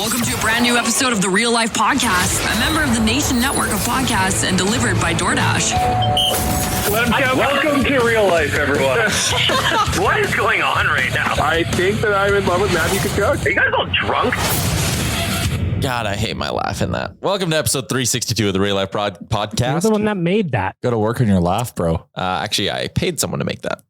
Welcome to a brand new episode of the Real Life Podcast, a member of the Nation Network of Podcasts and delivered by DoorDash. Welcome to Real Life, everyone. What is going on right now? I think that I'm in love with Matthew Tkachuk. Are you guys all drunk? God, I hate my laugh in that. Welcome to episode 362 of the Real Life Podcast. You're the one that made that. Got to work on your laugh, bro. Actually, I paid someone to make that.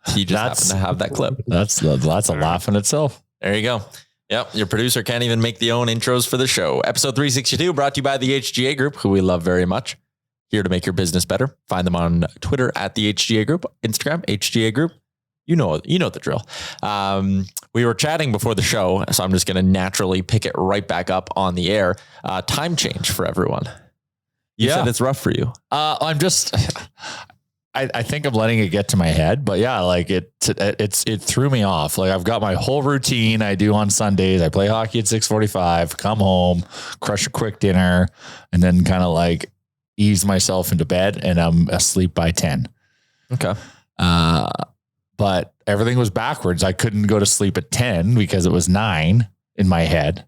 He just happened to have that clip. That's a laugh in itself. There you go. Yep, your producer can't even make the own intros for the show. Episode 362 brought to you by the HGA Group, who we love very much. Here to make your business better. Find them on Twitter at the HGA Group, Instagram, HGA Group. You know the drill. We were chatting before the show, so I'm just going to naturally pick it right back up on the air. Time change for everyone. You said it's rough for you. I think I'm letting it get to my head, but yeah, like it threw me off. Like I've got my whole routine I do on Sundays. I play hockey at 6:45, come home, crush a quick dinner, and then kind of like ease myself into bed, and I'm asleep by 10. Okay. But everything was backwards. I couldn't go to sleep at 10 because it was 9 in my head.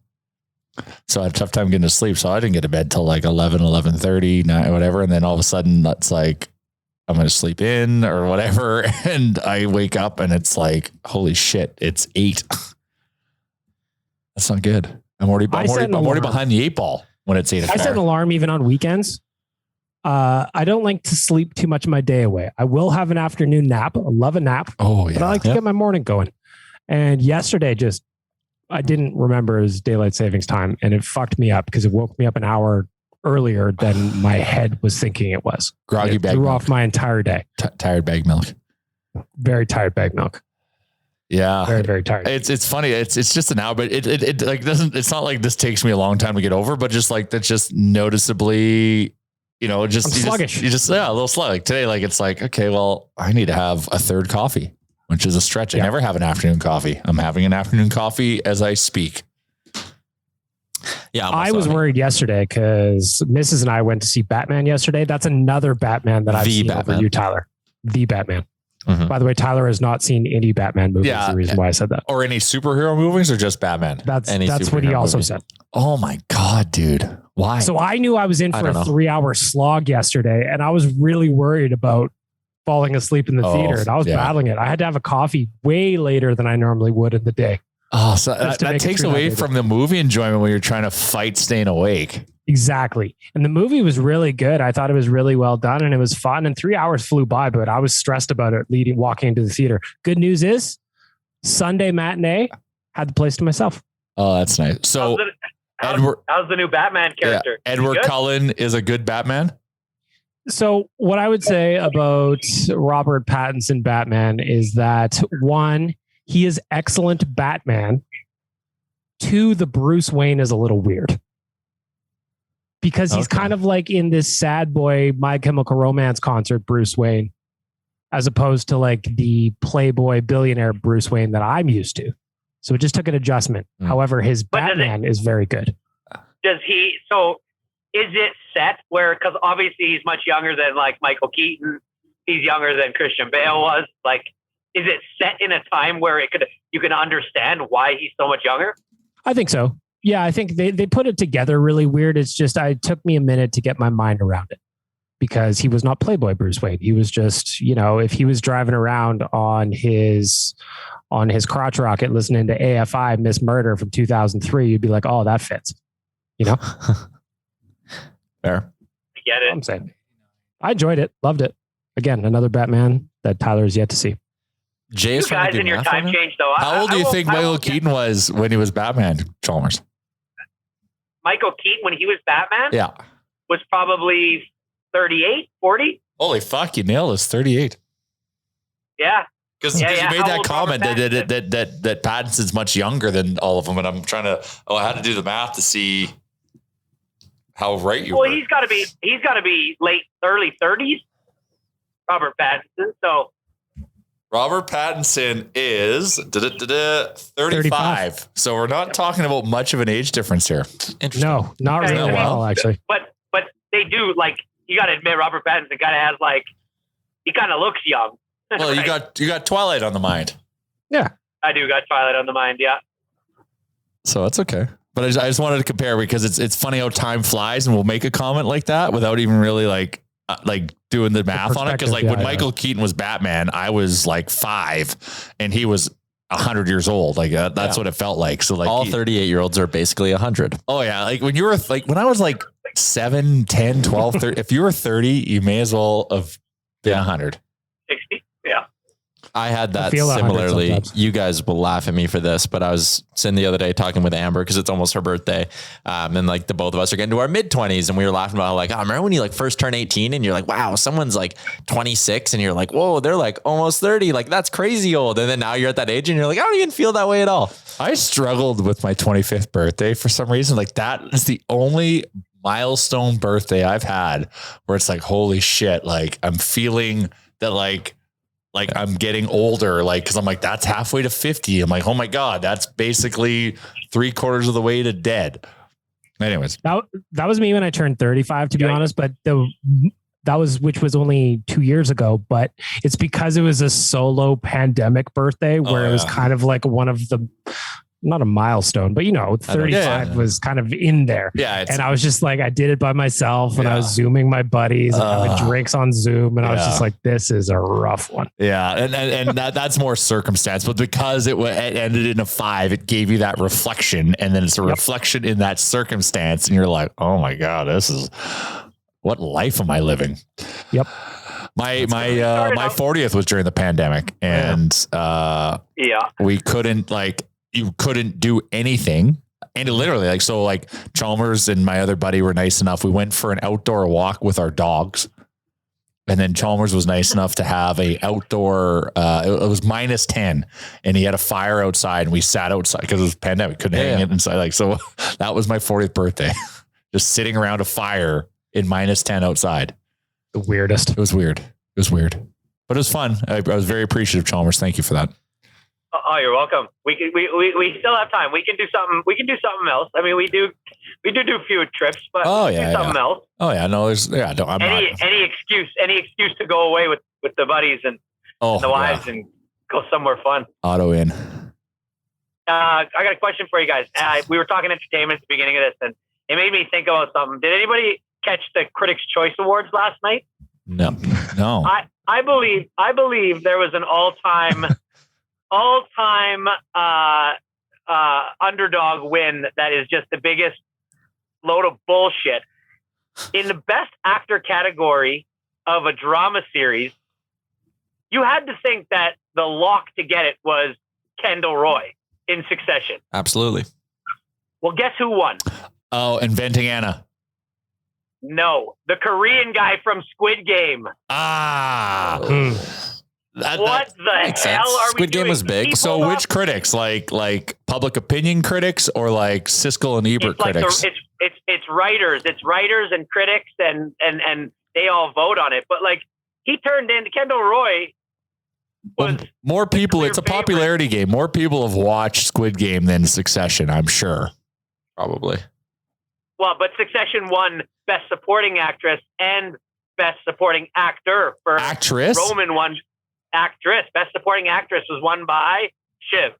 So I had a tough time getting to sleep. So I didn't get to bed till like 11:30, 9, whatever. And then all of a sudden that's like, I'm going to sleep in or whatever. And I wake up and it's like, holy shit, it's 8. That's not good. I'm already behind the 8 ball when it's 8 o'clock. I set an alarm even on weekends. I don't like to sleep too much of my day away. I will have an afternoon nap. I love a nap. Oh, yeah. But I like to get my morning going. And yesterday, I didn't remember it was daylight savings time, and it fucked me up because it woke me up an hour earlier than my head was thinking it was. Groggy bag threw milk. off my entire day. Tired bag milk. Very tired bag milk. Yeah. Very, very tired. It's funny. It's just an hour, but it like doesn't, it's not like this takes me a long time to get over, but just like that's just noticeably, I'm sluggish. A little sluggish. Like today, like it's like, okay, well, I need to have a third coffee, which is a stretch. I never have an afternoon coffee. I'm having an afternoon coffee as I speak. Yeah, I was worried yesterday because Mrs. and I went to see Batman yesterday. That's another Batman that I've seen over you, Tyler. The Batman. Mm-hmm. By the way, Tyler has not seen any Batman movies. That's the reason why I said that. Or any superhero movies or just Batman? That's what he also said. Oh my God, dude. Why? So I knew I was in for a 3-hour slog yesterday, and I was really worried about falling asleep in the theater, and I was battling it. I had to have a coffee way later than I normally would in the day. Oh, so that takes away from the movie enjoyment when you're trying to fight staying awake. Exactly. And the movie was really good. I thought it was really well done and it was fun. And 3 hours flew by, but I was stressed about it walking into the theater. Good news is Sunday matinee had the place to myself. Oh, that's nice. So how's the new Batman character? Yeah, Edward Cullen is a good Batman. So what I would say about Robert Pattinson Batman is that 1, he is excellent Batman. 2, the Bruce Wayne is a little weird. Because he's kind of like in this sad boy, My Chemical Romance concert, Bruce Wayne, as opposed to like the playboy billionaire Bruce Wayne that I'm used to. So it just took an adjustment. However, his Batman is very good. Is it set where, because obviously he's much younger than like Michael Keaton, he's younger than Christian Bale was. Like, is it set in a time where you can understand why he's so much younger? I think so. Yeah, I think they put it together really weird. It's just, it took me a minute to get my mind around it because he was not Playboy Bruce Wayne. He was just, if he was driving around on his crotch rocket listening to AFI Miss Murder from 2003, you'd be like, oh, that fits. Fair. I get it. I'm saying I enjoyed it. Loved it. Again, another Batman that Tyler has yet to see. Jay is you guys in your time change, though. How old do you think Michael Keaton was when he was Batman, Chalmers? Michael Keaton, when he was Batman? Yeah. Was probably 38, 40? Holy fuck, you nailed us, 38. Yeah. Because you made that comment that Pattinson's much younger than all of them, and I'm trying to, I had to do the math to see how right you were. Well, he's got to be early 30s, Robert Pattinson, so... Robert Pattinson is 35. So we're not talking about much of an age difference here. No, not really well, actually. But they do, like, you got to admit, Robert Pattinson kind of has, like, he kind of looks young. Well, right? you got Twilight on the mind. Yeah. I do got Twilight on the mind, yeah. So it's okay. But I just wanted to compare because it's funny how time flies, and we'll make a comment like that without even really like doing the math on it. Because when Michael Keaton was Batman, I was like 5 and he was 100 years old. Like that's what it felt like. So like all 38-year-olds are basically 100. Oh yeah. Like when you were like, when I was like 7, 10, 12, 30, if you were 30, you may as well have been 100. 60. Yeah. I had that similarly. You guys will laugh at me for this, but I was sitting the other day talking with Amber because it's almost her birthday. And like the both of us are getting to our mid-20s, and we were laughing about like, remember when you like first turn 18 and you're like, wow, someone's like 26 and you're like, whoa, they're like almost 30. Like that's crazy old. And then now you're at that age and you're like, I don't even feel that way at all. I struggled with my 25th birthday for some reason. Like that is the only milestone birthday I've had where it's like, holy shit. Like I'm feeling that like I'm getting older, like, cause I'm like, that's halfway to 50. I'm like, oh my God, that's basically 3/4 of the way to dead. Anyways. That was me when I turned 35, to be honest, but which was only 2 years ago, but it's because it was a solo pandemic birthday where it was kind of like one of the, not a milestone, but 35 was kind of in there. Yeah. And I was just like, I did it by myself and I was Zooming my buddies and having drinks on Zoom. And I was just like, this is a rough one. Yeah. And that's more circumstance, but because it ended in a 5, it gave you that reflection. And then it's a reflection in that circumstance. And you're like, oh my God, what life am I living? Yep. My 40th was during the pandemic and we couldn't you couldn't do anything. And literally like Chalmers and my other buddy were nice enough. We went for an outdoor walk with our dogs. And then Chalmers was nice enough to have a outdoor, it was -10 and he had a fire outside and we sat outside because it was pandemic. Couldn't hang it inside. So that was my 40th birthday. Just sitting around a fire in -10 outside. The weirdest. It was weird. But it was fun. I was very appreciative, Chalmers. Thank you for that. Oh, you're welcome. We still have time. We can do something. We can do something else. I mean, we do few trips, but do something else. Oh yeah, no, there's any excuse to go away with the buddies and the wives and go somewhere fun. Auto in. I got a question for you guys. We were talking entertainment at the beginning of this, and it made me think about something. Did anybody catch the Critics' Choice Awards last night? No. I believe there was an all-time underdog win that is just the biggest load of bullshit. In the best actor category of a drama series, you had to think that the lock to get it was Kendall Roy in Succession. Absolutely. Well, guess who won? Oh, Inventing Anna. No, the Korean guy from Squid Game. Ah. What the hell are Squid Game was big. So which critics? Like public opinion critics or like Siskel and Ebert critics? It's writers. It's writers and critics and they all vote on it. But like he turned in Kendall Roy was more people. It's a popularity game. More people have watched Squid Game than Succession, I'm sure. Probably. Well, but Succession won Best Supporting Actress and Best Supporting Actor for Actress. Roman won Actress. Best Supporting Actress was won by Shiv.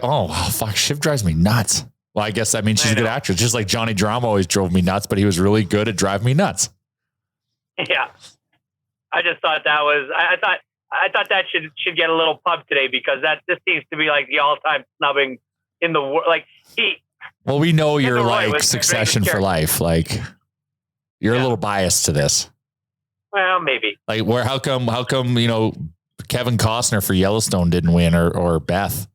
Oh, fuck. Shiv drives me nuts. Well, I guess, she's a good actress. Just like Johnny Drama always drove me nuts, but he was really good at driving me nuts. Yeah. I just thought that was, I thought that should get a little pub today because this seems to be like the all-time snubbing in the world. Like well, we know you're like Succession for life. Like you're a little biased to this. Well, maybe. Like how come, Kevin Costner for Yellowstone didn't win or Beth?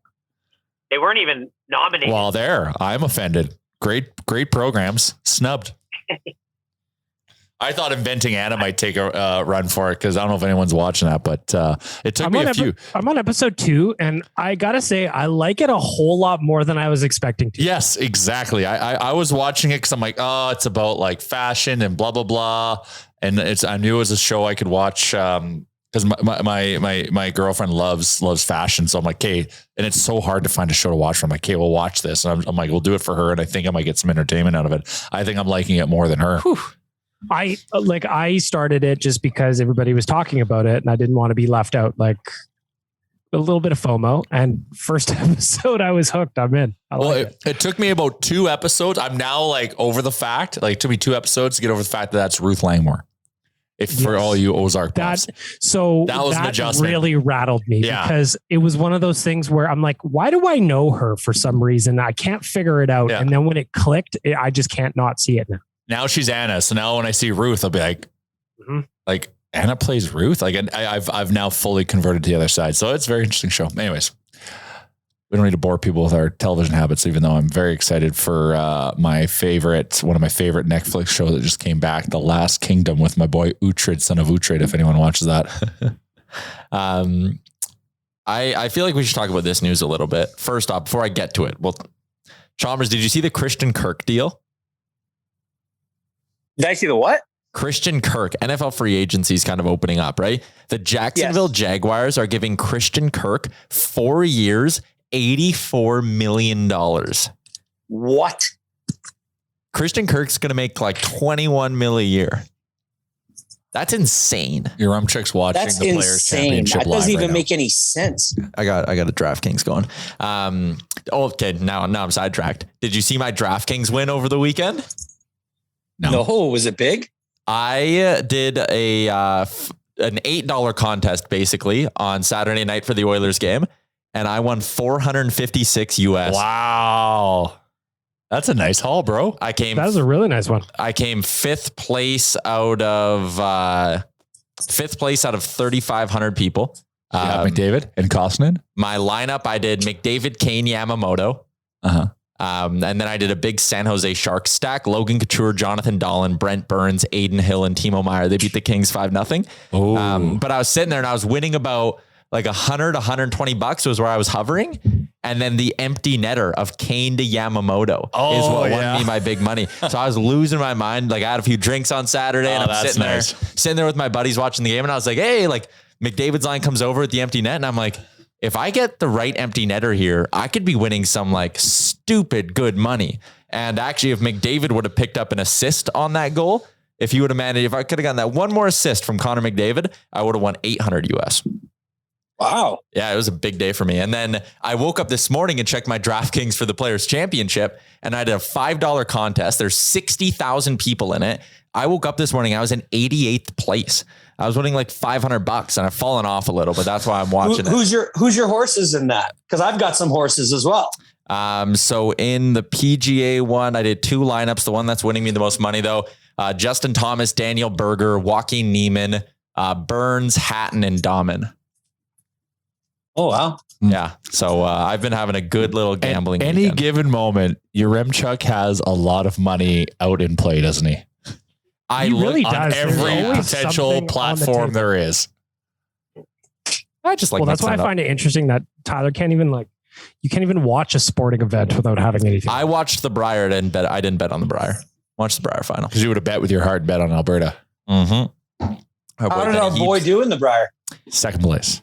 They weren't even nominated. Well, I'm offended. Great programs snubbed. I thought Inventing Anna might take a run for it because I don't know if anyone's watching that, but it took me a few. I'm on episode 2, and I gotta say I like it a whole lot more than I was expecting to. Yes, exactly. I was watching it because I'm like, oh, it's about like fashion and blah blah blah, and I knew it was a show I could watch because my girlfriend loves fashion, so I'm like, okay, and it's so hard to find a show to watch for. I'm like, okay, we'll watch this, and I'm like, we'll do it for her, and I think I might get some entertainment out of it. I think I'm liking it more than her. Whew. I started it just because everybody was talking about it and I didn't want to be left out. Like a little bit of FOMO, and first episode I was hooked. I'm in. It took me about 2 episodes. I'm now like over the fact, like it took me 2 episodes to get over the fact that that's Ruth Langmore. For all you Ozark buffs. That was an adjustment. Really rattled me because it was one of those things where I'm like, why do I know her for some reason? I can't figure it out. Yeah. And then when it clicked, I just can't not see it now. Now she's Anna. So now when I see Ruth, I'll be like, like Anna plays Ruth. Like I've now fully converted to the other side. So it's a very interesting show. Anyways, we don't need to bore people with our television habits, even though I'm very excited for one of my favorite Netflix shows that just came back, The Last Kingdom, with my boy Uhtred, son of Uhtred, if anyone watches that. I feel like we should talk about this news a little bit. First off, before I get to it, well, Chalmers, did you see the Christian Kirk deal? Did I see the what? Christian Kirk, NFL free agency is kind of opening up, right? The Jacksonville Jaguars are giving Christian Kirk 4 years, $84 million. What? Christian Kirk's going to make like $21 million a year. That's insane. Your Rumchick's watching That's the Players Championship. That doesn't even right make any sense. I got a DraftKings going. Okay, now I'm sidetracked. Did you see my DraftKings win over the weekend? No. Was it big? I did an $8 contest basically on Saturday night for the Oilers game, and I won $456 US. Wow. That's a nice haul, bro. That was a really nice one. I came fifth place out of 3,500 people. McDavid and Kassian. My lineup, I did McDavid, Kane, Yamamoto. And then I did a big San Jose Sharks stack. Logan Couture, Jonathan Dahlen, Brent Burns, Aiden Hill, and Timo Meier. They beat the Kings 5-0. But I was sitting there and I was winning about like $100-$120 was where I was hovering. And then the empty netter of Kane to Yamamoto is what won me my big money. So I was losing my mind. Like I had a few drinks on Saturday and I'm sitting there with my buddies watching the game. And I was like, hey, like McDavid's line comes over at the empty net. And I'm like, if I get the right empty netter here, I could be winning some like stupid good money. And actually, if McDavid would have picked up an assist on that goal, if he would have managed, if I could have gotten that one more assist from Connor McDavid, I would have won $800 US. Wow. Yeah, it was a big day for me. And then I woke up this morning and checked my DraftKings for the Players Championship, and I did a $5 contest. There's 60,000 people in it. I woke up this morning, I was in 88th place. I was winning like $500 and I've fallen off a little, but that's why I'm watching Who's your horses in that? Because I've got some horses as well. So in the PGA one, I did 2 lineups. The one that's winning me the most money though, Justin Thomas, Daniel Berger, Joaquin Neiman, Burns, Hatton, and Dahman. Oh, wow. Yeah. So I've been having a good little gambling. At any given moment, Yaremchuk has a lot of money out in play, doesn't he? I really on does. every potential platform there is. I just like. Well, that's why I find it interesting that Tyler can't even you can't even watch a sporting event without having anything. I watched the Brier. I didn't bet on the Brier. Watched the Brier final because you would have bet with your hard bet on Alberta. Mm-hmm. How did our boy do in the Brier? Second place.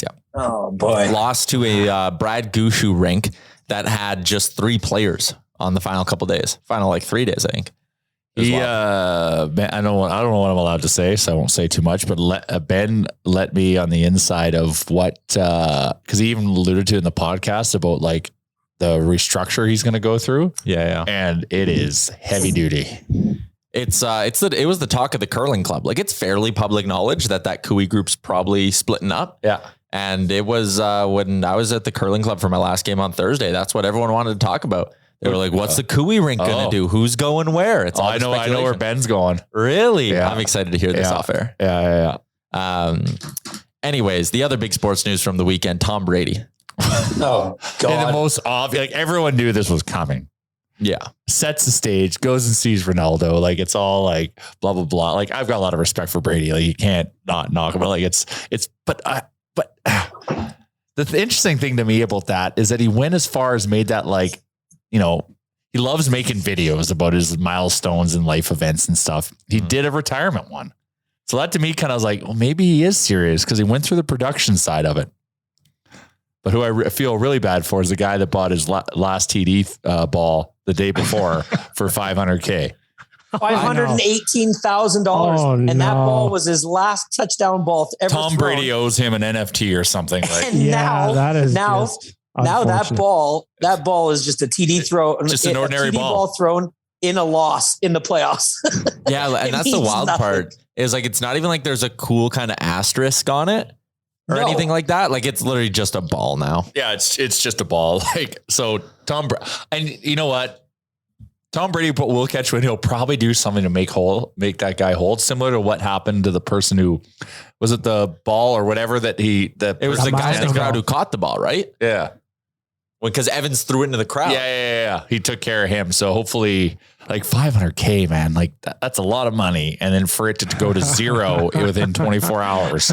Yeah. Oh boy. Lost to a Brad Gushu rink that had just 3 players on the final couple days. Final 3 days, I think. I don't know what I'm allowed to say, so I won't say too much, but Ben let me on the inside of what, cause he even alluded to in the podcast about the restructure he's going to go through. Yeah. And it is heavy duty. It was the talk of the curling club. It's fairly public knowledge that Cooey group's probably splitting up. Yeah. And it was, when I was at the curling club for my last game on Thursday, that's what everyone wanted to talk about. They were like, what's the Cooey rink going to do? Who's going where? It's all I know where Ben's going. Really? Yeah. I'm excited to hear this off air. Yeah. Anyways, the other big sports news from the weekend, Tom Brady. Oh, God. And the most obvious, everyone knew this was coming. Yeah. Sets the stage, goes and sees Ronaldo. It's all blah, blah, blah. I've got a lot of respect for Brady. You can't not knock him. But the interesting thing to me about that is that he went as far as made that he loves making videos about his milestones and life events and stuff. He did a retirement one. So that to me kind of was well, maybe he is serious because he went through the production side of it. But who I feel really bad for is the guy that bought his last TD ball the day before for $500K. $518,000. Oh, and that no. ball was his last touchdown ball ever Tom thrown. Brady owes him an NFT or something. Like, And that is now just that unfortunate. ball is just a TD throw. Just an ordinary a TD ball. thrown in a loss in the playoffs. Yeah, and that's the means wild nothing. part is like it's not even like there's a cool kind of asterisk on it or No. anything like that. Like it's literally just a ball now. yeah, it's just a ball. Like, so and you know what? Tom Brady will catch when he'll probably do something to make that guy hold, similar to what happened to the person who was it the ball or whatever that It was the guy in the milestone crowd ball. who caught the ball, right? yeah. Because Evans threw it into the crowd. Yeah. He took care of him. So hopefully like $500K, man, like that's a lot of money. And then for it to go to zero within 24 hours.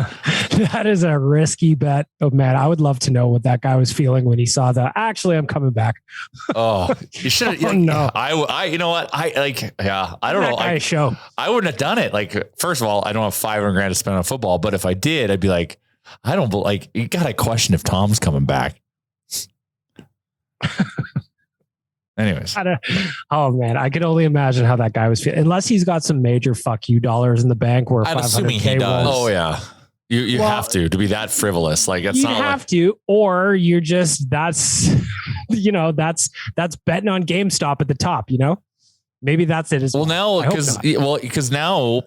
That is a risky bet. Oh man, I would love to know what that guy was feeling when he saw that. Actually, I'm coming back. Oh, you should. Oh, no. I, you know what? I don't know. That show. I wouldn't have done it. Like, first of all, I don't have $500,000 to spend on football, but if I did, I'd be like, you got to question if Tom's coming back. Anyways, Oh man, I can only imagine how that guy was feeling. Unless he's got some major fuck you dollars in the bank where I'm assuming he 500K does. was. oh yeah, you Well, have to be that frivolous. Like it's You not have like, to, or you're just that's that's betting on GameStop at the top. Maybe that's it. well now I hope because now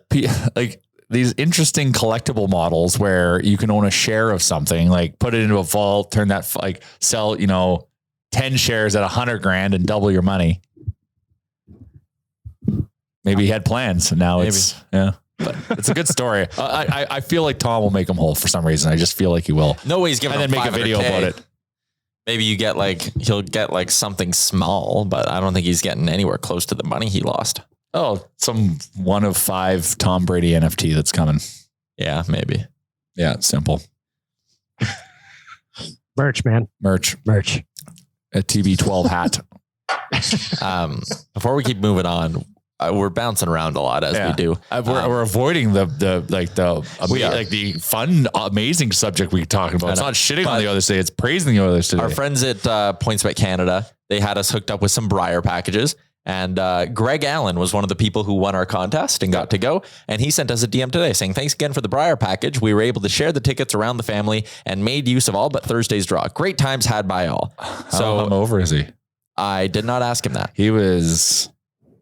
like these interesting collectible models where you can own a share of something, like put it into a vault, turn that like sell 10 shares at $100,000 and double your money. Maybe he had plans. And now it's but it's a good story. I feel like Tom will make him whole for some reason. I just feel like he will. No way he's giving And then up make a video 500K. about it. Maybe he'll get something small, but I don't think he's getting anywhere close to the money he lost. Oh, some 1 of 5 Tom Brady NFT that's coming. Yeah, maybe. Yeah, it's simple. merch, man. Merch. A TB12 hat. Before we keep moving on, we're bouncing around a lot as we do. We're avoiding the fun, amazing subject we're talking about. It's not shitting on the Oilers today. It's praising the Oilers today. Our friends at PointsBet Canada, they had us hooked up with some Brier packages. And Greg Allen was one of the people who won our contest and got to go. And he sent us a DM today saying, thanks again for the Brier package. We were able to share the tickets around the family and made use of all but Thursday's draw. Great times had by all. How hungover is he? I did not ask him that. He was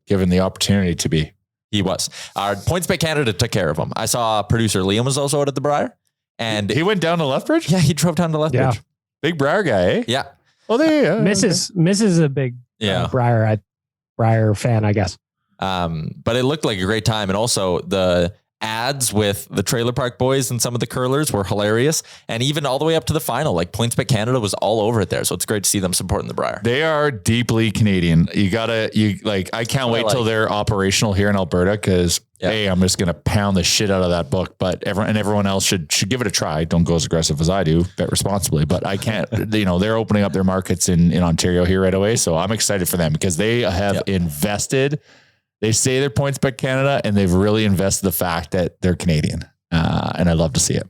given the opportunity to be. He was. Our PointsBet Canada took care of him. I saw producer Liam was also out at the Brier. And he went down to Lethbridge? Yeah, he drove down to Lethbridge. Yeah. Big Brier guy, eh? Yeah. Oh, there. Mrs. a big Brier fan, I guess. But it looked like a great time. And also the ads with the Trailer Park Boys and some of the curlers were hilarious. And even all the way up to the final, like PointsBet Canada was all over it there. So it's great to see them supporting the Brier. They are deeply Canadian. I can't wait till they're operational here in Alberta because hey, I'm just going to pound the shit out of that book, but everyone else should give it a try. Don't go as aggressive as I do, bet responsibly, but I can't, they're opening up their markets in Ontario here right away. So I'm excited for them because they have invested. They say they're PointsBet Canada and they've really invested the fact that they're Canadian. And I love to see it.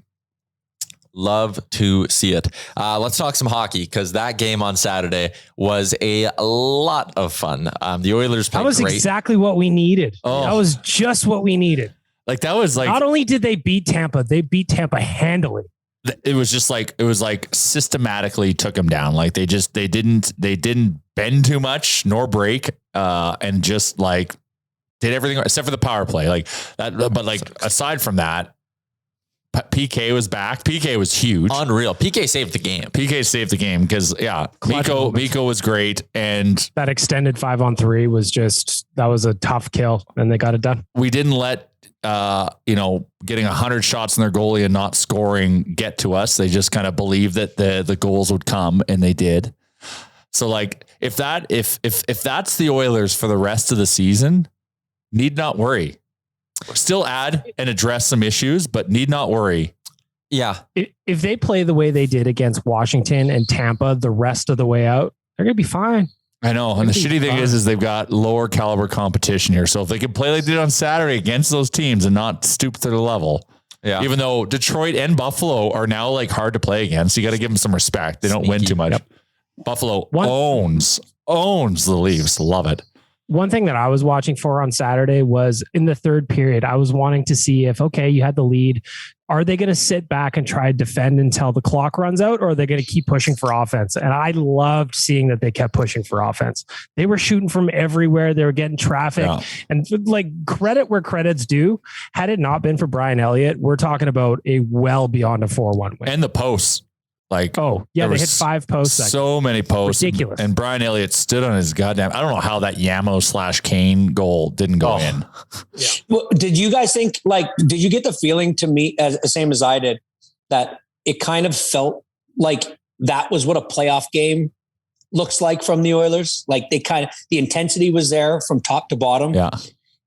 Love to see it. Let's talk some hockey because that game on Saturday was a lot of fun. The Oilers played That was great. exactly what we needed. Oh. That was just what we needed. Like that was like, not only did they beat Tampa, they beat Tampa handily. It was just like, systematically took them down. Like they didn't bend too much nor break and just like did everything except for the power play. Like that, but like aside from that, PK was back. PK was huge. Unreal. PK saved the game. Because Miko was great. And that extended 5-on-3 was a tough kill and they got it done. We didn't let, getting 100 shots in their goalie and not scoring get to us. They just kind of believed that the goals would come and they did. So like if that's the Oilers for the rest of the season, need not worry. Still add and address some issues, but need not worry. Yeah. If they play the way they did against Washington and Tampa the rest of the way out, they're going to be fine. I know. And the shitty thing is they've got lower caliber competition here. So if they can play like they did on Saturday against those teams and not stoop to the level, even though Detroit and Buffalo are now like hard to play against, you got to give them some respect. They don't win too much. Yep. Buffalo owns the Leafs. Love it. One thing that I was watching for on Saturday was in the third period, I was wanting to see if, okay, you had the lead. Are they going to sit back and try to defend until the clock runs out, or are they going to keep pushing for offense? And I loved seeing that they kept pushing for offense. They were shooting from everywhere. They were getting traffic, and like, credit where credit's due. Had it not been for Brian Elliott, we're talking about a well beyond a 4-1 win. And the posts. Like, they hit 5 posts. So many posts. Ridiculous. And Brian Elliott stood on his goddamn, I don't know how that Yamo/Kane goal didn't go in. Yeah. Well, did you guys think, like, did you get the feeling to me, as the same as I did, that it kind of felt like that was what a playoff game looks like from the Oilers? Like, the intensity was there from top to bottom. Yeah.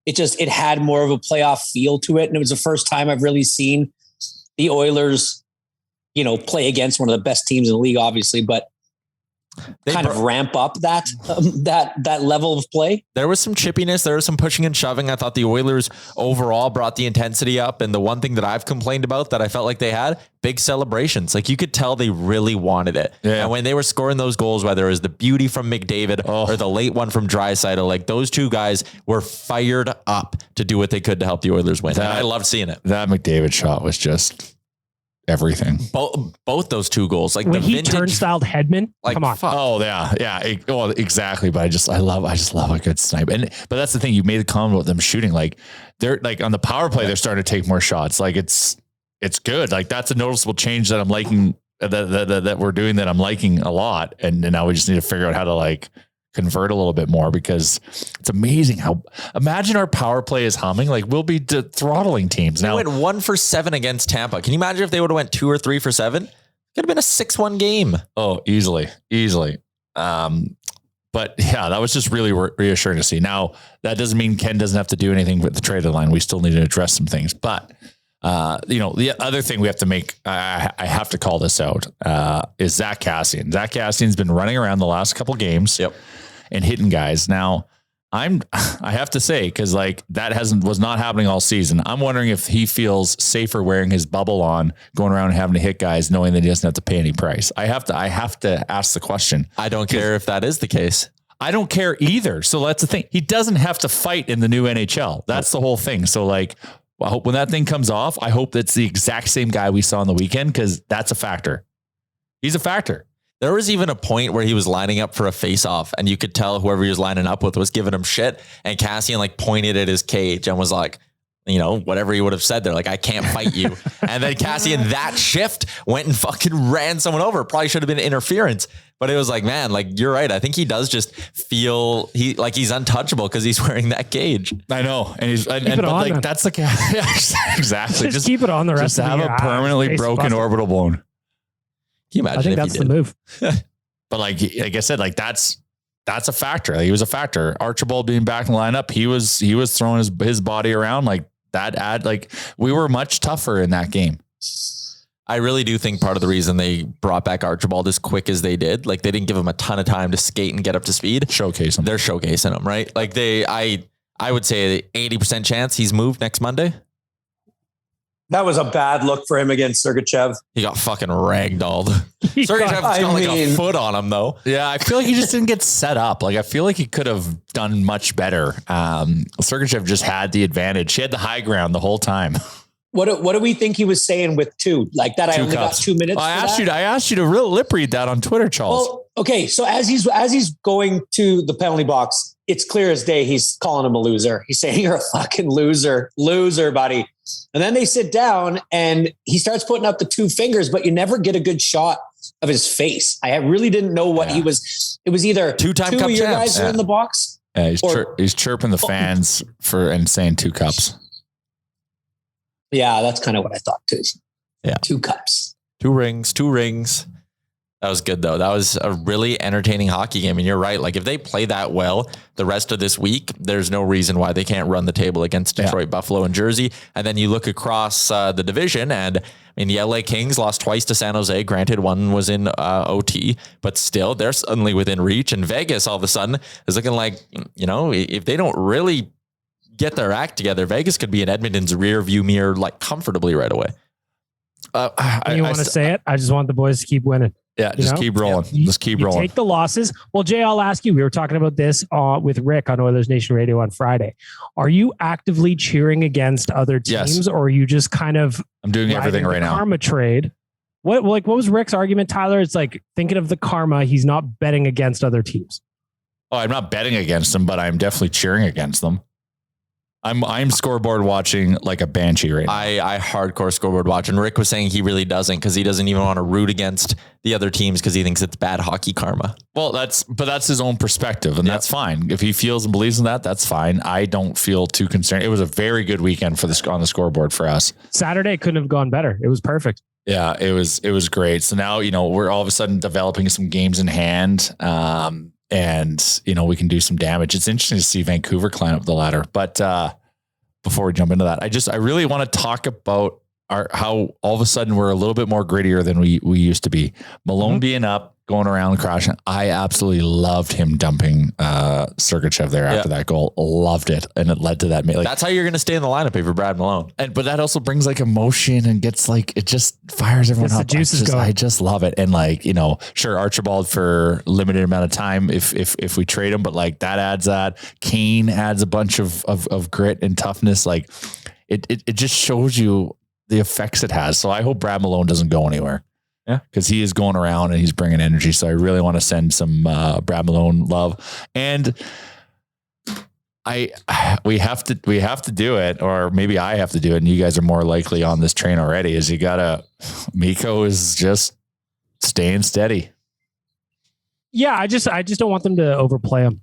It had more of a playoff feel to it. And it was the first time I've really seen the Oilers, play against one of the best teams in the league, obviously, but they kind of ramp up that level of play. There was some chippiness. There was some pushing and shoving. I thought the Oilers overall brought the intensity up. And the one thing that I've complained about that I felt like they had, big celebrations. Like, you could tell they really wanted it. Yeah. And when they were scoring those goals, whether it was the beauty from McDavid or the late one from Draisaitl, like, those two guys were fired up to do what they could to help the Oilers win. And I loved seeing it. That McDavid shot was just everything. Both those two goals, like when the he vintage turnstyled Hedman. Like, come on. Oh yeah. Exactly. But I just love a good snipe. But that's the thing. You made the comment about them shooting. Like, they're like on the power play, they're starting to take more shots. Like, it's good. Like, that's a noticeable change that I'm liking, that we're doing, that I'm liking a lot. And now we just need to figure out how to, like, convert a little bit more, because it's amazing imagine our power play is humming. Like, we'll be throttling teams. Now, they went 1 for 7 against Tampa. Can you imagine if they would have went 2 or 3 for 7? Could have been a 6-1 game. Oh, easily. But yeah, that was just really reassuring to see. Now, that doesn't mean Ken doesn't have to do anything with the trade deadline. We still need to address some things, but the other thing we have to make, I have to call this out, is Zach Kassian. Zach Kassian's been running around the last couple games. Yep. And hitting guys. Now, I have to say, because like that was not happening all season. I'm wondering if he feels safer wearing his bubble on, going around and having to hit guys, knowing that he doesn't have to pay any price. I have to ask the question. I don't care if that is the case. I don't care either. So that's the thing. He doesn't have to fight in the new NHL. That's the whole thing. So like, I hope when that thing comes off, I hope that's the exact same guy we saw on the weekend, because that's a factor. He's a factor. There was even a point where he was lining up for a face-off, and you could tell whoever he was lining up with was giving him shit. And Kassian like pointed at his cage and was like, whatever he would have said there, like, I can't fight you. And then Kassian, that shift, went and fucking ran someone over. Probably should have been interference, but it was like, man, like, you're right. I think he does just feel he's untouchable because he's wearing that cage. I know. And he's but like, that's the guy. Yeah, exactly. Just keep it on the rest just of the have a permanently broken orbital bone. Can you imagine? I think that's the move. But like I said, like that's a factor. Like, he was a factor. Archibald being back in the lineup, he was throwing his body around like that. Like, we were much tougher in that game. I really do think part of the reason they brought back Archibald as quick as they did, like, they didn't give him a ton of time to skate and get up to speed. Showcase him. They're showcasing him, right? Like, I would say 80% chance he's moved next Monday. That was a bad look for him against Sergachev. He got fucking ragdolled. Sergachev's got like a foot on him, though. Yeah, I feel like he just didn't get set up. Like, I feel like he could have done much better. Sergachev just had the advantage. He had the high ground the whole time. What do we think he was saying with 2? Like that, I only got 2 minutes. I asked you to real lip read that on Twitter, Charles. Well, okay. So as he's going to the penalty box, it's clear as day he's calling him a loser. He's saying, "You're a fucking loser, buddy." And then they sit down and he starts putting up the 2 fingers, but you never get a good shot of his face. I really didn't know what he was. It was either 2-time two cup of your champs. guys are in the box. Yeah, he's chirping the fans and saying 2 cups. Yeah, that's kind of what I thought too. Yeah. 2 cups. 2 rings. That was good, though. That was a really entertaining hockey game. And you're right. Like, if they play that well the rest of this week, there's no reason why they can't run the table against Detroit, Buffalo, and Jersey. And then you look across the division, and I mean, the LA Kings lost twice to San Jose. Granted, one was in OT, but still, they're suddenly within reach. And Vegas, all of a sudden, is looking like, if they don't really get their act together, Vegas could be in Edmonton's rear view mirror, like, comfortably right away. You want to say it? I just want the boys to keep winning. Yeah, just keep rolling. Just keep rolling. Take the losses. Well, Jay, I'll ask you. We were talking about this with Rick on Oilers Nation Radio on Friday. Are you actively cheering against other teams, Yes. or are you just kind of? I'm doing everything right now. Karma trade. What was Rick's argument, Tyler? It's like thinking of the karma. He's not betting against other teams. Oh, I'm not betting against them, but I'm definitely cheering against them. I'm scoreboard watching like a banshee right now. I hardcore scoreboard watch, and Rick was saying he really doesn't because he doesn't even want to root against the other teams because he thinks it's bad hockey karma. Well, that's his own perspective, and that's fine. If he feels and believes in that, that's fine. I don't feel too concerned. It was a very good weekend on the scoreboard for us. Saturday couldn't have gone better. It was perfect. Yeah, it was great. So now, we're all of a sudden developing some games in hand. And we can do some damage. It's interesting to see Vancouver climb up the ladder. But before we jump into that, I really want to talk about how all of a sudden we're a little bit more grittier than we used to be. Malone being up, going around crashing. I absolutely loved him dumping Sergachev there after that goal. Loved it, and it led to that. That's how you're going to stay in the lineup if you're Brad Malone. But that also brings like emotion and gets it just fires everyone up. The juice is going. I just love it, and sure, Archibald for limited amount of time if we trade him, but like that adds that. Kane adds a bunch of grit and toughness. Like it just shows you the effects it has. So I hope Brad Malone doesn't go anywhere. Yeah, because he is going around and he's bringing energy. So I really want to send some Brad Malone love, and we have to do it, or maybe I have to do it. And you guys are more likely on this train already. Is Mikko is just staying steady. Yeah, I just don't want them to overplay him.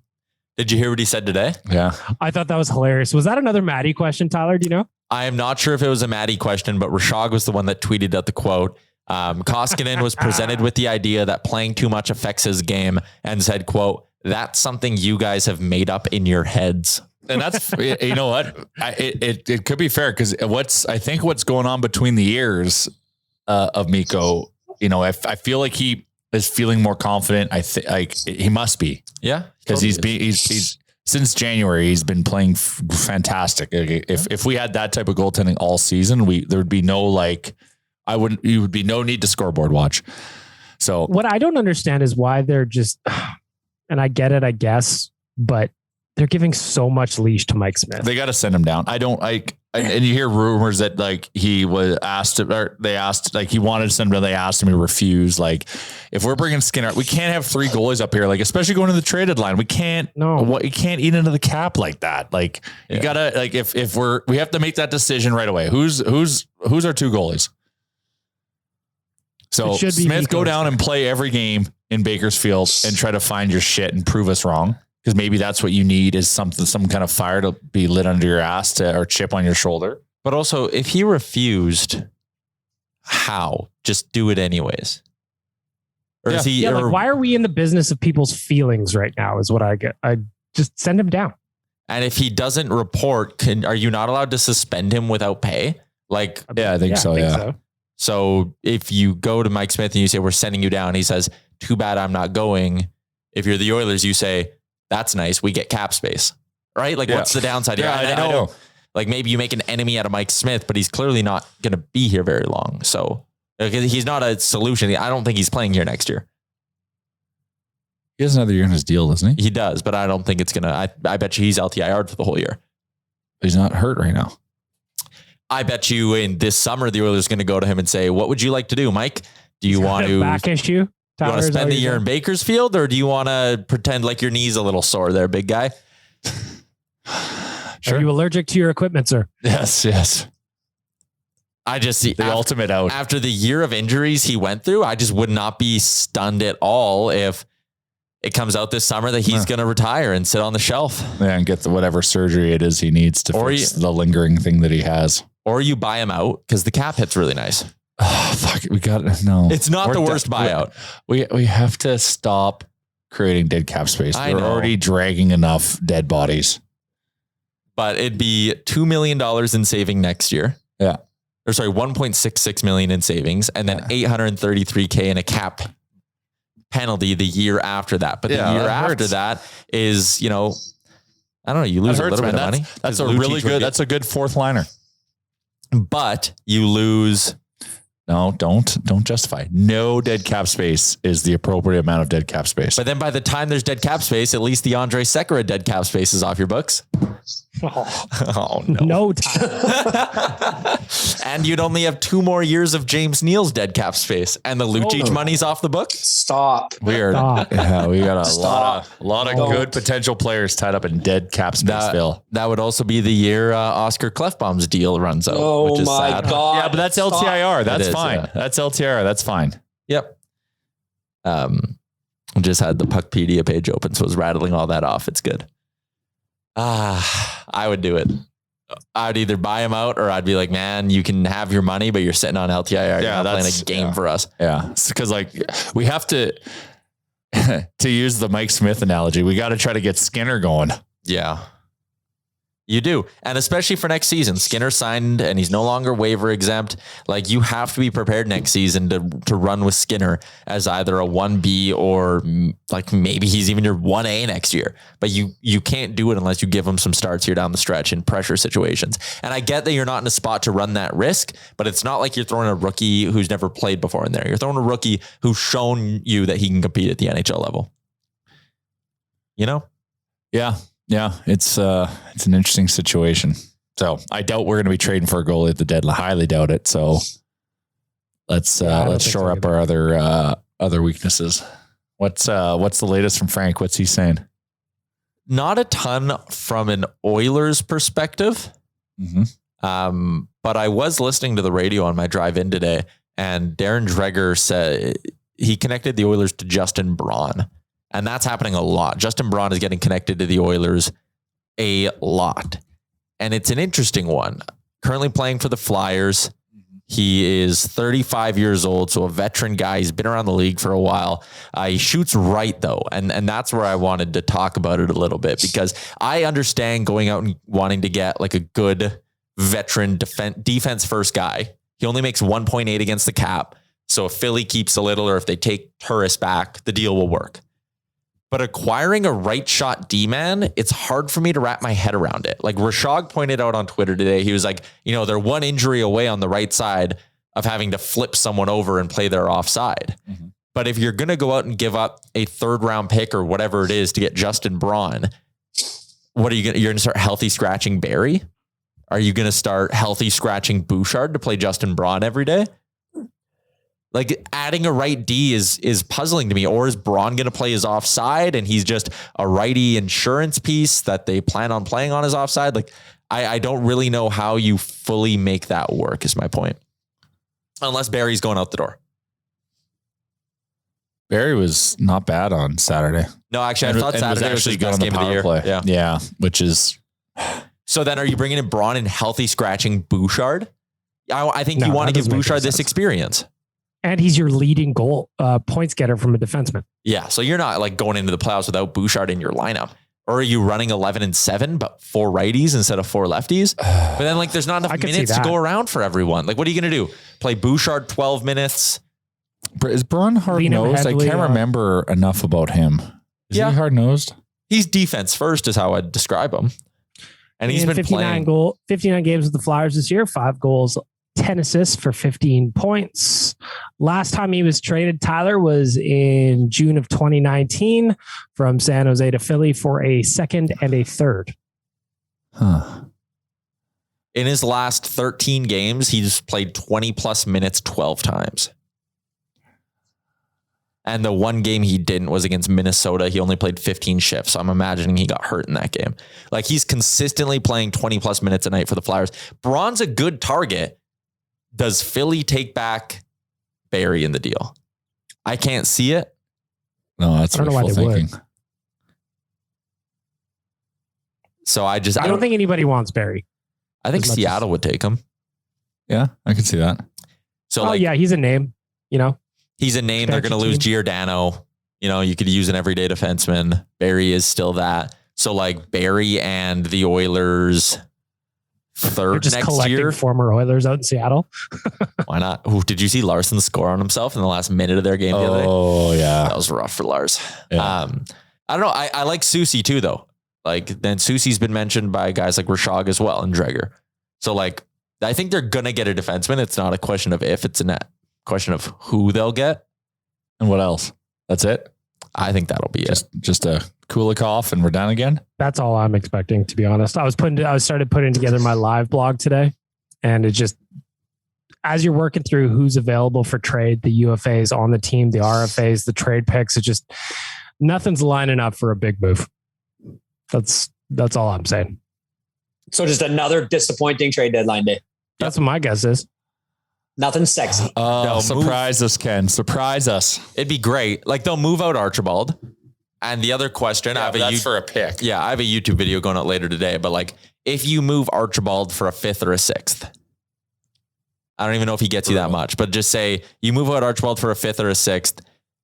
Did you hear what he said today? Yeah, I thought that was hilarious. Was that another Maddie question, Tyler? Do you know? I am not sure if it was a Maddie question, but Rashog was the one that tweeted out the quote. Koskinen was presented with the idea that playing too much affects his game and said, quote, "That's something you guys have made up in your heads." And that's, you know what, it could be fair because what's going on between the ears of Mikko, I feel like he is feeling more confident. I think like he must be. Yeah. Because he's since January, he's been playing fantastic. If we had that type of goaltending all season, there would be no you would be no need to scoreboard watch. So what I don't understand is why they're just, and I get it, I guess, but they're giving so much leash to Mike Smith. They got to send him down. And you hear rumors that he was asked, or they asked, he wanted to send him, they asked him, he refused. If we're bringing Skinner, we can't have three goalies up here, especially going to the trade deadline. We can't, you can't eat into the cap like that. You gotta, if we have to make that decision right away. Who's our two goalies? So Smith, go down and play every game in Bakersfield and try to find your shit and prove us wrong. Because maybe that's what you need is some kind of fire to be lit under your ass or chip on your shoulder. But also, if he refused, how? Just do it anyways. Or is he? Why are we in the business of people's feelings right now? Is what I get. I just send him down. And if he doesn't report, are you not allowed to suspend him without pay? I think so. So if you go to Mike Smith and you say, "We're sending you down," he says, "Too bad I'm not going." If you're the Oilers, you say, "That's nice. We get cap space," right? What's the downside here? Yeah, I know. Maybe you make an enemy out of Mike Smith, but he's clearly not going to be here very long. So he's not a solution. I don't think he's playing here next year. He has another year in his deal, doesn't he? He does, but I don't think it's going to, I bet you he's LTIR'd for the whole year. He's not hurt right now. I bet you in this summer, the Oilers are going to go to him and say, "What would you like to do, Mike? Do you want to back issue? Do you want to spend the year in Bakersfield, or do you want to pretend like your knee's a little sore there, big guy?" Sure. Are you allergic to your equipment, sir? Yes. I just see the ultimate out. After the year of injuries he went through, I just would not be stunned at all if it comes out this summer that he's going to retire and sit on the shelf. Yeah, and get whatever surgery it is he needs to fix the lingering thing that he has. Or you buy him out because the cap hit's really nice. Oh, fuck it. We got it. No, it's not the worst buyout. We have to stop creating dead cap space. We're already dragging enough dead bodies. But it'd be $2 million in saving next year. Yeah. Or sorry, 1.66 million in savings, and then 833K in a cap penalty the year after that. But the year after that is, I don't know, you lose a little bit of money. That's a really good, that's a good fourth liner. But you lose No, don't justify. No dead cap space is the appropriate amount of dead cap space. But then by the time there's dead cap space, at least the Andre Sekera dead cap space is off your books. Oh no. No time. And you'd only have 2 more years of James Neal's dead cap space, and the Lucic money's off the book. Stop. Weird. Stop. Yeah, we got a lot of Don't. good potential players tied up in dead cap space, Phil. That would also be the year Oscar Klefbom's deal runs out. Oh which is my sad. God. Yeah, but that's Stop. LTIR. That's It is, fine. yeah. That's LTIR. That's fine. Yep. Just had the Puckpedia page open, so I was rattling all that off. It's good. I would do it. I'd either buy him out or I'd be like, man, you can have your money, but you're sitting on LTIR. You're not playing a game for us. Yeah. Because like we have to use the Mike Smith analogy, we got to try to get Skinner going. Yeah. You do. And especially for next season, Skinner signed and he's no longer waiver exempt. Like you have to be prepared next season to run with Skinner as either a 1B or like maybe he's even your 1A next year. But you can't do it unless you give him some starts here down the stretch in pressure situations. And I get that you're not in a spot to run that risk, but it's not like you're throwing a rookie who's never played before in there. You're throwing a rookie who's shown you that he can compete at the NHL level. You know? Yeah. Yeah, it's an interesting situation. So I doubt we're going to be trading for a goalie at the deadline. Highly doubt it. So let's shore up our other weaknesses. What's the latest from Frank? What's he saying? Not a ton from an Oilers perspective. Mm-hmm. But I was listening to the radio on my drive in today, and Darren Dreger said he connected the Oilers to Justin Braun. And that's happening a lot. Justin Braun is getting connected to the Oilers a lot. And it's an interesting one. Currently playing for the Flyers. He is 35 years old, so a veteran guy. He's been around the league for a while. He shoots right, though. And that's where I wanted to talk about it a little bit, because I understand going out and wanting to get like a good veteran defense first guy. He only makes 1.8 against the cap. So if Philly keeps a little, or if they take Turris back, the deal will work. But acquiring a right shot D-man, it's hard for me to wrap my head around it. Like Rashog pointed out on Twitter today, he was like, they're one injury away on the right side of having to flip someone over and play their offside. Mm-hmm. But if you're going to go out and give up a 3rd round pick or whatever it is to get Justin Braun, what are you going to, you're going to start healthy scratching Barrie? Are you going to start healthy scratching Bouchard to play Justin Braun every day? Like adding a right D is puzzling to me. Or is Braun going to play his offside and he's just a righty insurance piece that they plan on playing on his offside? Like I don't really know how you fully make that work is my point. Unless Barry's going out the door. Barrie was not bad on Saturday. No, actually, I thought Saturday was his best game of the year. Play. Yeah. Yeah. Which is. So then are you bringing in Braun and healthy scratching Bouchard? I think you want to give Bouchard this experience. And he's your leading goal points getter from a defenseman. Yeah. So you're not like going into the playoffs without Bouchard in your lineup. Or are you running 11-7, but 4 righties instead of 4 lefties? But then like, there's not enough minutes to go around for everyone. Like, what are you going to do? Play Bouchard 12 minutes? Is Braun hard-nosed? I can't remember enough about him. Is he hard-nosed? He's defense first is how I'd describe him. And he's been 59 playing 59 games with the Flyers this year, 5 goals, 10 assists for 15 points. Last time he was traded, Tyler, was in June of 2019 from San Jose to Philly for a 2nd and a 3rd. Huh. In his last 13 games, he's played 20 plus minutes 12 times. And the one game he didn't was against Minnesota. He only played 15 shifts. So I'm imagining he got hurt in that game. Like he's consistently playing 20 plus minutes a night for the Flyers. Braun's a good target. Does Philly take back Barrie in the deal? I can't see it. No, that's wishful thinking. So I don't think anybody wants Barrie. I think Seattle would take him. Yeah, I can see that. So yeah, he's a name, He's a name. They're going to lose Giordano. You could use an everyday defenseman. Barrie is still that. So like Barrie and the Oilers 3rd just next year. Former Oilers out in Seattle. Why not? Ooh, did you see Larson score on himself in the last minute of their game the other day? Oh yeah. That was rough for Lars. Yeah. I don't know. I like Soucy too though. Like then Soucy's been mentioned by guys like Rashog as well and Dreger. So like I think they're going to get a defenseman. It's not a question of if, it's a question of who they'll get. And what else? That's it? I think that'll be it. Just a Kulikov and we're done again? That's all I'm expecting, to be honest. I started putting together my live blog today, and it just, as you're working through who's available for trade, the UFAs on the team, the RFAs, the trade picks, it just, nothing's lining up for a big move. That's all I'm saying. So just another disappointing trade deadline day. That's what my guess is. Nothing sexy. Oh, surprise us, Ken. Surprise us. It'd be great. Like they'll move out Archibald. And the other question, that's for a pick. Yeah, I have a YouTube video going out later today, but like if you move Archibald for a 5th or a 6th, I don't even know if he gets you that much, but just say you move out Archibald for a 5th or a 6th.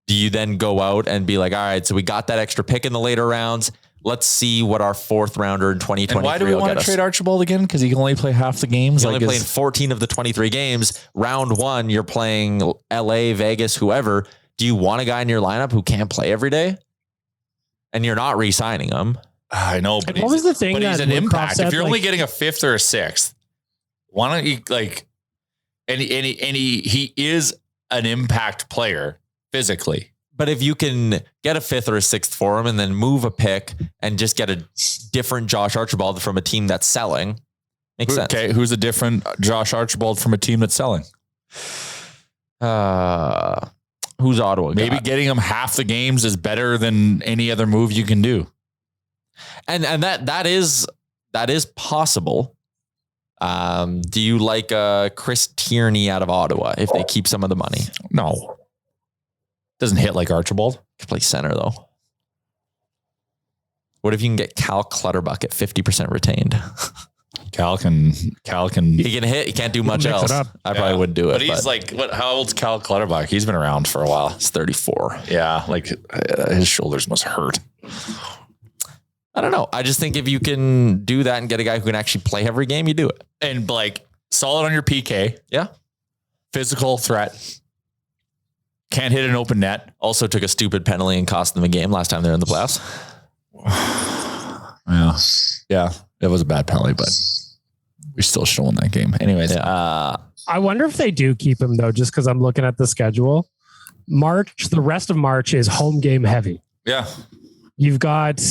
Do you then go out and be like, all right, so we got that extra pick in the later rounds. Let's see what our 4th rounder in 2023 And why do we want to trade Archibald again? Because he can only play half the games. He's only playing 14 of the 23 games. Round 1, you're playing LA, Vegas, whoever. Do you want a guy in your lineup who can't play every day? And you're not re-signing him. I know, but what was the thing but that he's an Woodcroft impact. said, If you're only like- getting a 5th or a 6th, why don't you he is an impact player physically. But if you can get a 5th or a 6th for him and then move a pick and just get a different Josh Archibald from a team that's selling, makes sense. Okay, who's a different Josh Archibald from a team that's selling? Who's Ottawa? Maybe getting him half the games is better than any other move you can do. And that is possible. Do you like Chris Tierney out of Ottawa if they keep some of the money? No. Doesn't hit like Archibald. Could play center though. What if you can get Cal Clutterbuck at 50% retained? Cal can He can hit. He can't do much mix it else. up. I probably wouldn't do it. But he's like, how old's Cal Clutterbuck? He's been around for a while. He's 34. Yeah, like his shoulders must hurt. I don't know. I just think if you can do that and get a guy who can actually play every game, you do it. And like solid on your PK. Yeah. Physical threat. Can't hit an open net. Also took a stupid penalty and cost them a game last time they were in the playoffs. Yeah. It was a bad penalty, but we still should have won that game. Anyways, I wonder if they do keep him though, just because I'm looking at the schedule. The rest of March is home game heavy. yeah. You've got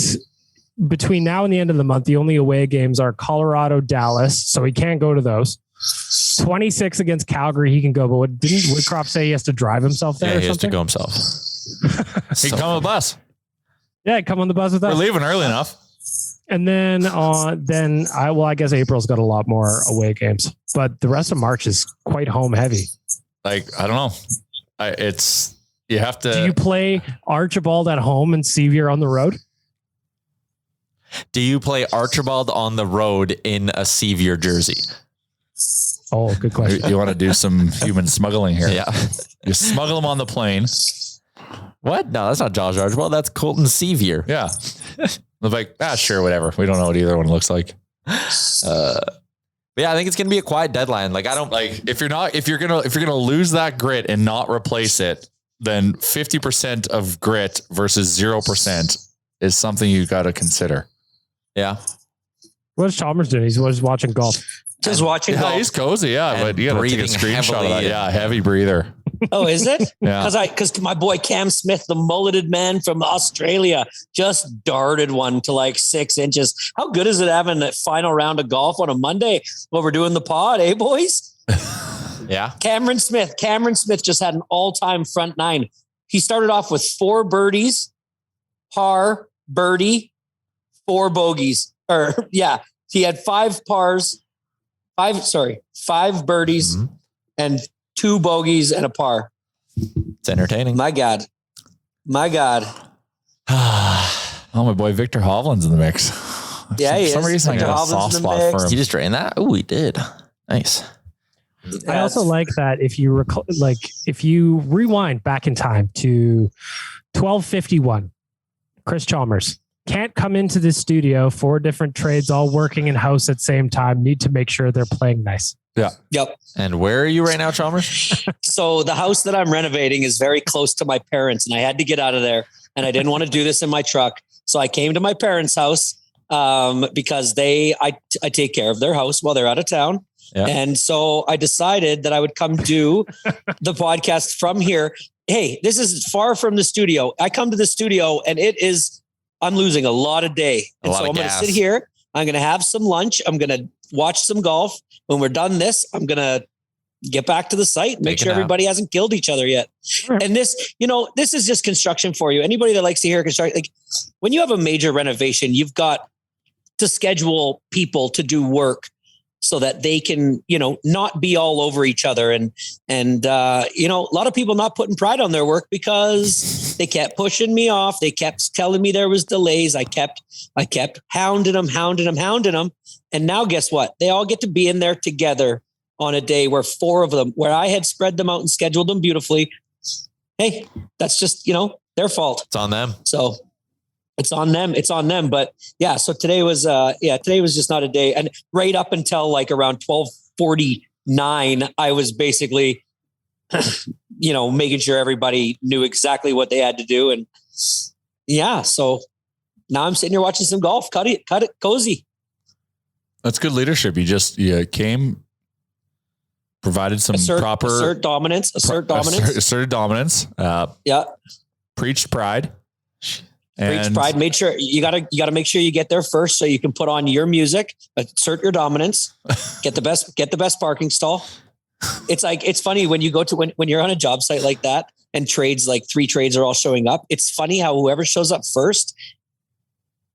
between now and the end of the month, the only away games are Colorado, Dallas. So he can't go to those. 26 against Calgary, he can go. But didn't Woodcroft say he has to drive himself there? Yeah, or he has to something? go himself. He can come on the bus. Yeah, come on the bus with We're us. leaving early enough. And then I guess April's got a lot more away games, but the rest of March is quite home heavy. Like, I don't know. You have to. Do you play Archibald at home and Sevier on the road? Do you play Archibald on the road in a Sevier jersey? Oh, good question. You want to do some human smuggling here? Yeah. You smuggle him on the plane. What? No, that's not Josh Archibald. That's Colton Sevier. Yeah. They're like, sure, whatever. We don't know what either one looks like. Yeah, I think it's gonna be a quiet deadline. Like I don't Like if you're gonna lose that grit and not replace it, then 50% of grit versus 0% is something you got to consider. Yeah. What's Chalmers doing? He's watching golf. Just watching Yeah, golf. he's cozy. Yeah, And but you got to take a breathing screenshot of heavily that. in. Yeah, heavy breather. Oh, is it? Yeah. Because my boy Cam Smith, the mulleted man from Australia, just darted one to like 6 inches. How good is it having that final round of golf on a Monday while we're doing the pod, eh, boys? Yeah. Cameron Smith just had an all-time front nine. He started off with 4 birdies, par, birdie, 4 bogeys. He had 5 birdies and 2 bogeys and a par. It's entertaining. My God. Oh, my boy Victor Hovland's in the mix. Yeah, he For some is. reason, I Victor got a Hovland's soft in the spot mix. for Did him. he just drain that? Oh, he did. Nice. I also like that if you rewind back in time to 1251, Chris Chalmers can't come into this studio, 4 different trades all working in house at the same time, need to make sure they're playing nice. Yep. And where are you right now, Chalmers? So the house that I'm renovating is very close to my parents, and I had to get out of there, and I didn't want to do this in my truck. So I came to my parents' house because I take care of their house while they're out of town. Yeah. And so I decided that I would come do the podcast from here. Hey, this is far from the studio. I come to the studio and I'm losing a lot of day. And so I'm going to sit here. I'm going to have some lunch. I'm going to watch some golf. When we're done this, I'm going to get back to the site, make sure everybody hasn't killed each other yet. Sure. And this, this is just construction for you. Anybody that likes to hear construction, like when you have a major renovation, you've got to schedule people to do work so that they can, not be all over each other. And a lot of people not putting pride on their work because they kept pushing me off. They kept telling me there was delays. I kept hounding them. And now guess what? They all get to be in there together on a day where 4 of them, where I had spread them out and scheduled them beautifully. Hey, that's just, their fault. It's on them. So it's on them. But yeah, so today was just not a day. And right up until like around 12:49, I was basically, making sure everybody knew exactly what they had to do. And yeah, so now I'm sitting here watching some golf, cut it cozy. That's good leadership. You came, provided some proper asserted dominance. Yeah. Preached pride. Preach pride. Made sure you gotta make sure you get there first so you can put on your music, assert your dominance, get the best parking stall. It's funny when you go to when you're on a job site like that and trades, like 3 trades are all showing up. It's funny how whoever shows up first,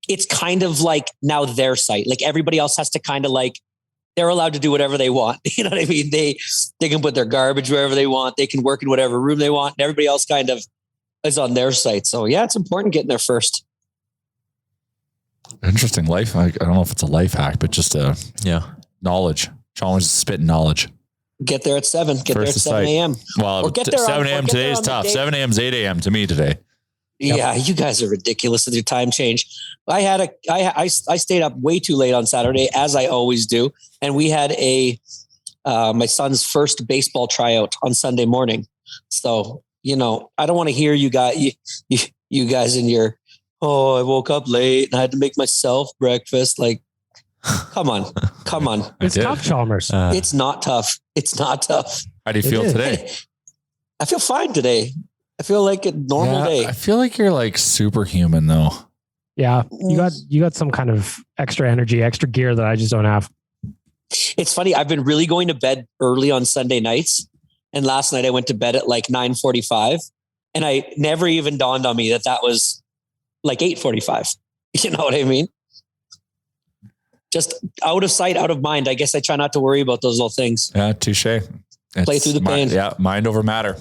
it's kind of like now their site. Like everybody else has to kind of like, they're allowed to do whatever they want. You know what I mean? They can put their garbage wherever they want. They can work in whatever room they want. And everybody else kind of is on their site. So yeah, it's important getting there first. Interesting life. I don't know if it's a life hack, but just knowledge. Challenge is spitting knowledge. Get there at 7. Get there at 7 a.m. Well, 7 a.m. today is tough. 7 a.m. is 8 a.m. to me today. Yeah, you guys are ridiculous with your time change. I stayed up way too late on Saturday, as I always do, and we had my son's first baseball tryout on Sunday morning. So I don't want to hear you guys in your, I woke up late and I had to make myself breakfast. Like, come on. It's tough, Chalmers. It's not tough. It's not tough. How do you feel today? I feel fine today. I feel like a normal day. I feel like you're like superhuman though. Yeah. You got some kind of extra energy, extra gear that I just don't have. It's funny. I've been really going to bed early on Sunday nights. And last night I went to bed at like 9:45 and I never even dawned on me that was like 8:45. You know what I mean? Just out of sight, out of mind. I guess I try not to worry about those little things. Yeah. Touche. Play through the pain. Mind over matter.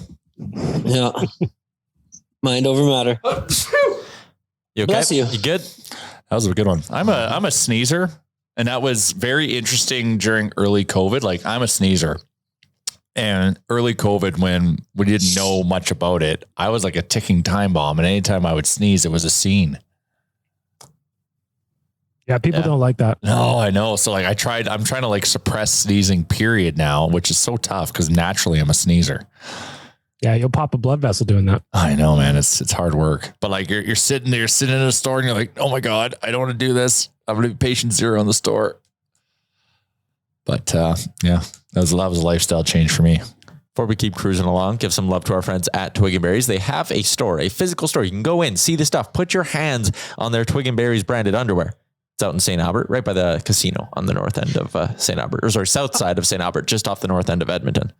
Yeah. Mind over matter. You okay? Bless you. You good? That was a good one. I'm a sneezer. And that was very interesting during early COVID. Like I'm a sneezer. And early COVID, when we didn't know much about it, I was like a ticking time bomb. And anytime I would sneeze, it was a scene. Yeah, people don't like that. No, I know. So like I'm trying to like suppress sneezing period now, which is so tough because naturally I'm a sneezer. Yeah, you'll pop a blood vessel doing that. I know, man. It's hard work. But like you're sitting there, in a store and you're like, oh my God, I don't want to do this. I'm going to be patient zero in the store. But that was a lifestyle change for me. Before we keep cruising along, give some love to our friends at Twig and Berries. They have a store, a physical store. You can go in, see the stuff, put your hands on their Twig and Berries branded underwear. It's out in St. Albert, right by the casino on the north end of St. Albert, south side of St. Albert, just off the north end of Edmonton.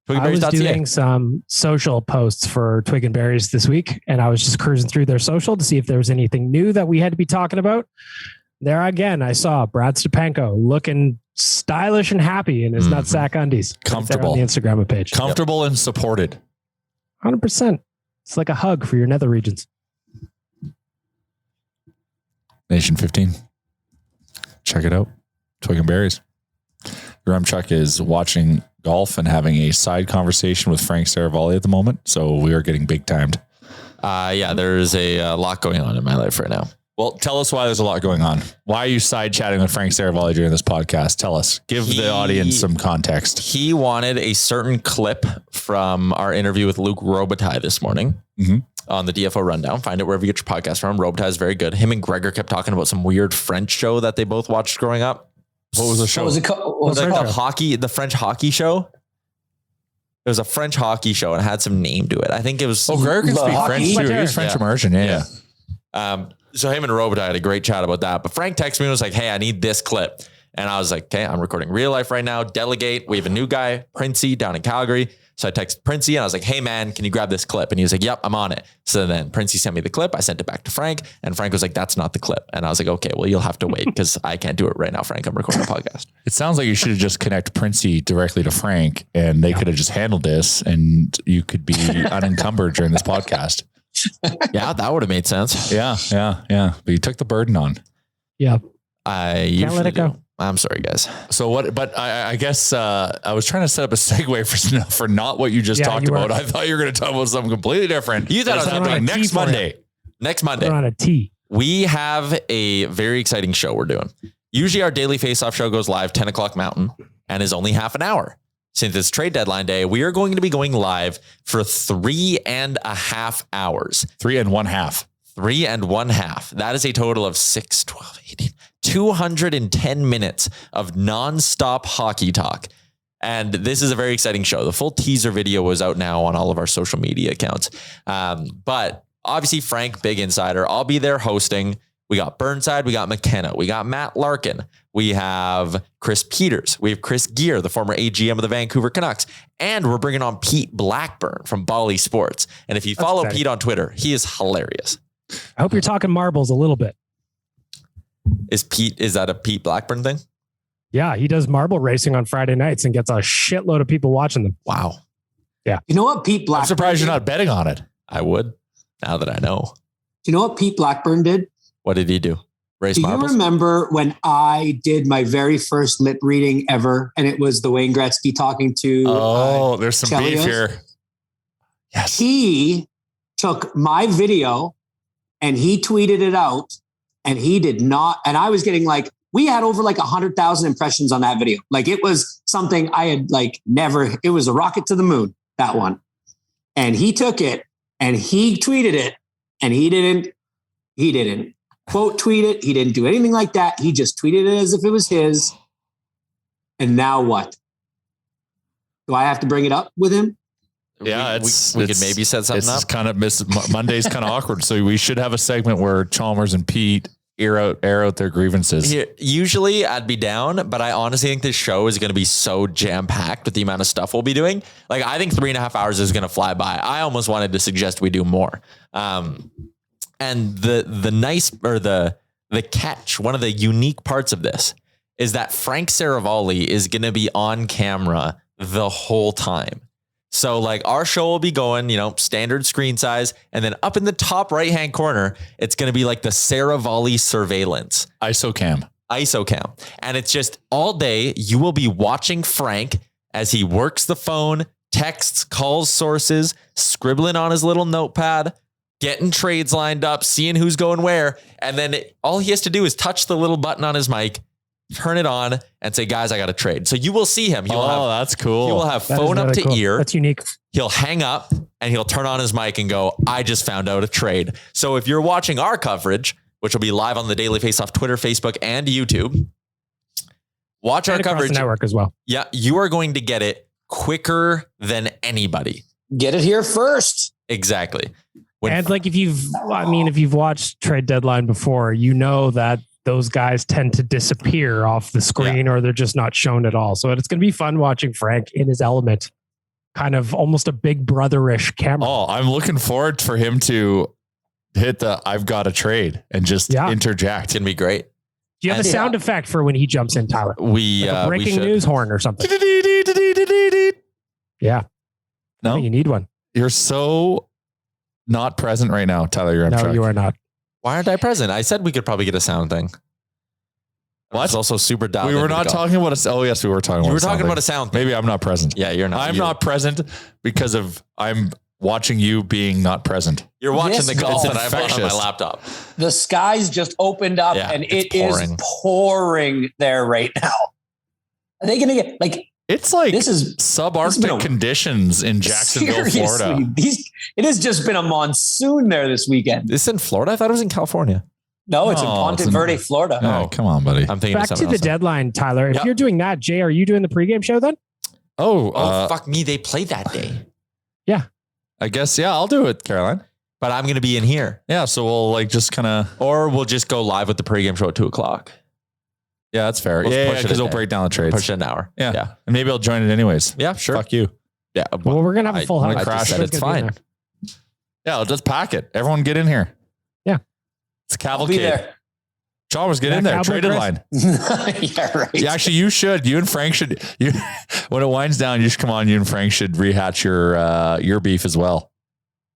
I was doing some social posts for Twig and Berries this week, and I was just cruising through their social to see if there was anything new that we had to be talking about. There again, I saw Brad Stepanko looking stylish and happy in his nutsack undies. Comfortable on the Instagram page. Comfortable and supported. 100%. It's like a hug for your nether regions. Nation 15. Check it out. Twig and Berries. Chuck is watching golf and having a side conversation with Frank Saravalli at the moment. So we are getting big timed. There's a lot going on in my life right now. Well, tell us why there's a lot going on. Why are you side chatting with Frank Saravalli during this podcast? Tell us. Give the audience some context. He wanted a certain clip from our interview with Luke Robitaille this morning on the DFO Rundown. Find it wherever you get your podcast from. Robitaille is very good. Him and Gregor kept talking about some weird French show that they both watched growing up. What was the show? What was it called? What was it like called? the French hockey show. It was a French hockey show and it had some name to it. I think it was. Oh, Brier can The speak hockey? French too. He was French immersion. Yeah. So him and Robitaille had a great chat about that. But Frank texted me and was like, hey, I need this clip. And I was like, okay, I'm recording real life right now. Delegate. We have a new guy, Princey, down in Calgary. So I texted Princey and I was like, hey man, can you grab this clip? And he was like, yep, I'm on it. So then Princey sent me the clip. I sent it back to Frank and Frank was like, that's not the clip. And I was like, okay, well, you'll have to wait because I can't do it right now, Frank. I'm recording a podcast. It sounds like you should have just connect Princey directly to Frank and they could have just handled this and you could be unencumbered during this podcast. Yeah, that would have made sense. Yeah. But you took the burden on. Yeah. I Can't usually let it go. do. I'm sorry, guys. So what, but I guess I was trying to set up a segue for not what you just talked about. I thought you were going to talk about something completely different. You thought It's I was happening on a next T for Monday. Next Monday. We're on a T. We have a very exciting show we're doing. Usually our daily face-off show goes live 10 o'clock Mountain and is only half an hour. Since it's trade deadline day, we are going to be going live for 3.5 hours. 3.5. 3.5. That is a total of 6, 12, 18, 210 minutes of nonstop hockey talk. And this is a very exciting show. The full teaser video was out now on all of our social media accounts. But obviously Frank, big insider. I'll be there hosting. We got Burnside. We got McKenna. We got Matt Larkin. We have Chris Peters. We have Chris Gear, the former AGM of the Vancouver Canucks. And we're bringing on Pete Blackburn from Bally Sports. And if you follow exciting. Pete on Twitter, he is hilarious. I hope you're talking marbles a little bit. Is that a Pete Blackburn thing? Yeah, he does marble racing on Friday nights and gets a shitload of people watching them. Wow. You know what Pete Blackburn I'm surprised did? you're not betting on it. I would, now that I know. Do you know what Pete Blackburn did? What did he do? Race Do you marbles? remember when I did my very first lip reading ever, and it was the Wayne Gretzky talking to? There's some beef Chelios? here. Yes. He took my video and he tweeted it out, and he did not. And I was getting like, we had over like 100,000 impressions on that video. Like it was something I had like never. It was a rocket to the moon, that one. And he took it and he tweeted it, and he didn't quote tweet it. He didn't do anything like that. He just tweeted it as if it was his. And now what? Do I have to bring it up with him? Yeah, we could maybe set something up. It's kind of Monday's kind of awkward. So we should have a segment where Chalmers and Pete air out their grievances. Here, usually I'd be down, but I honestly think this show is going to be so jam packed with the amount of stuff we'll be doing. Like I think 3.5 hours is going to fly by. I almost wanted to suggest we do more. And the catch, one of the unique parts of this is that Frank Saravalli is going to be on camera the whole time. So like our show will be going, standard screen size. And then up in the top right-hand corner, it's going to be like the Saravalli surveillance. ISO cam. And it's just all day. You will be watching Frank as he works the phone, texts, calls sources, scribbling on his little notepad, getting trades lined up, seeing who's going where. And then all he has to do is touch the little button on his mic, turn it on, and say, guys, I got a trade. So you will see him. That's cool. He will have That is phone up really to cool. ear. That's unique. He'll hang up and he'll turn on his mic and go, I just found out a trade. So if you're watching our coverage, which will be live on the Daily Faceoff Twitter, Facebook, and YouTube, watch our And across coverage. the network as well. Yeah, you are going to get it quicker than anybody. Get it here first. Exactly. And like if you've watched Trade Deadline before, you know that those guys tend to disappear off the screen or they're just not shown at all. So it's going to be fun watching Frank in his element, kind of almost a big brotherish camera. Oh, I'm looking forward for him to hit the I've got a trade and just interject. It's going to be great. Do you have a sound effect for when he jumps in, Tyler? We like a breaking news horn or something. Yeah. No, you need one. You're so not present right now, Tyler. You're on track. You are not. Why aren't I present? I said we could probably get a sound thing. What? It's also super dialed. We were not talking about a. Oh yes, we were talking. You were talking about a sound thing. Maybe I'm not present. Yeah, you're not. I'm not present because I'm watching you being not present. You're watching This the golf golf. that I've on my laptop. The skies just opened up and it is pouring there right now. Are they going to get like? It's like this is subarctic conditions in Jacksonville, Florida. It has just been a monsoon there this weekend. This in Florida? I thought it was in California. No, it's in No, Ponte it's in- Verde, Florida. Oh, come on, buddy. I'm thinking Back of to something the else. deadline, Tyler. If Yep. you're doing that, Jay, are you doing the pregame show then? Oh, fuck me. They play that day. I guess, yeah, I'll do it, Caroline. But I'm going to be in here. Yeah, so we'll like just kind of, Or we'll just go live with the pregame show at 2:00. yeah, that's fair. Let's Yeah, push it because a we'll day. break down the trades. Push it an hour. Yeah. Yeah. And maybe I'll join it anyways. Yeah, sure. Fuck you. Yeah. Well, we're going to have a full I house. just said Everyone's it's gonna be in fine. there. Yeah, I'll just pack it. Everyone get in here. Yeah. It's a I'll be cavalcade. there. Chalmers, get Yeah, in there. Cowboy Trade Chris. deadline. Yeah, right. Yeah, actually, you should. You and Frank should. You when it winds down, you should come on. You and Frank should rehatch your beef as well.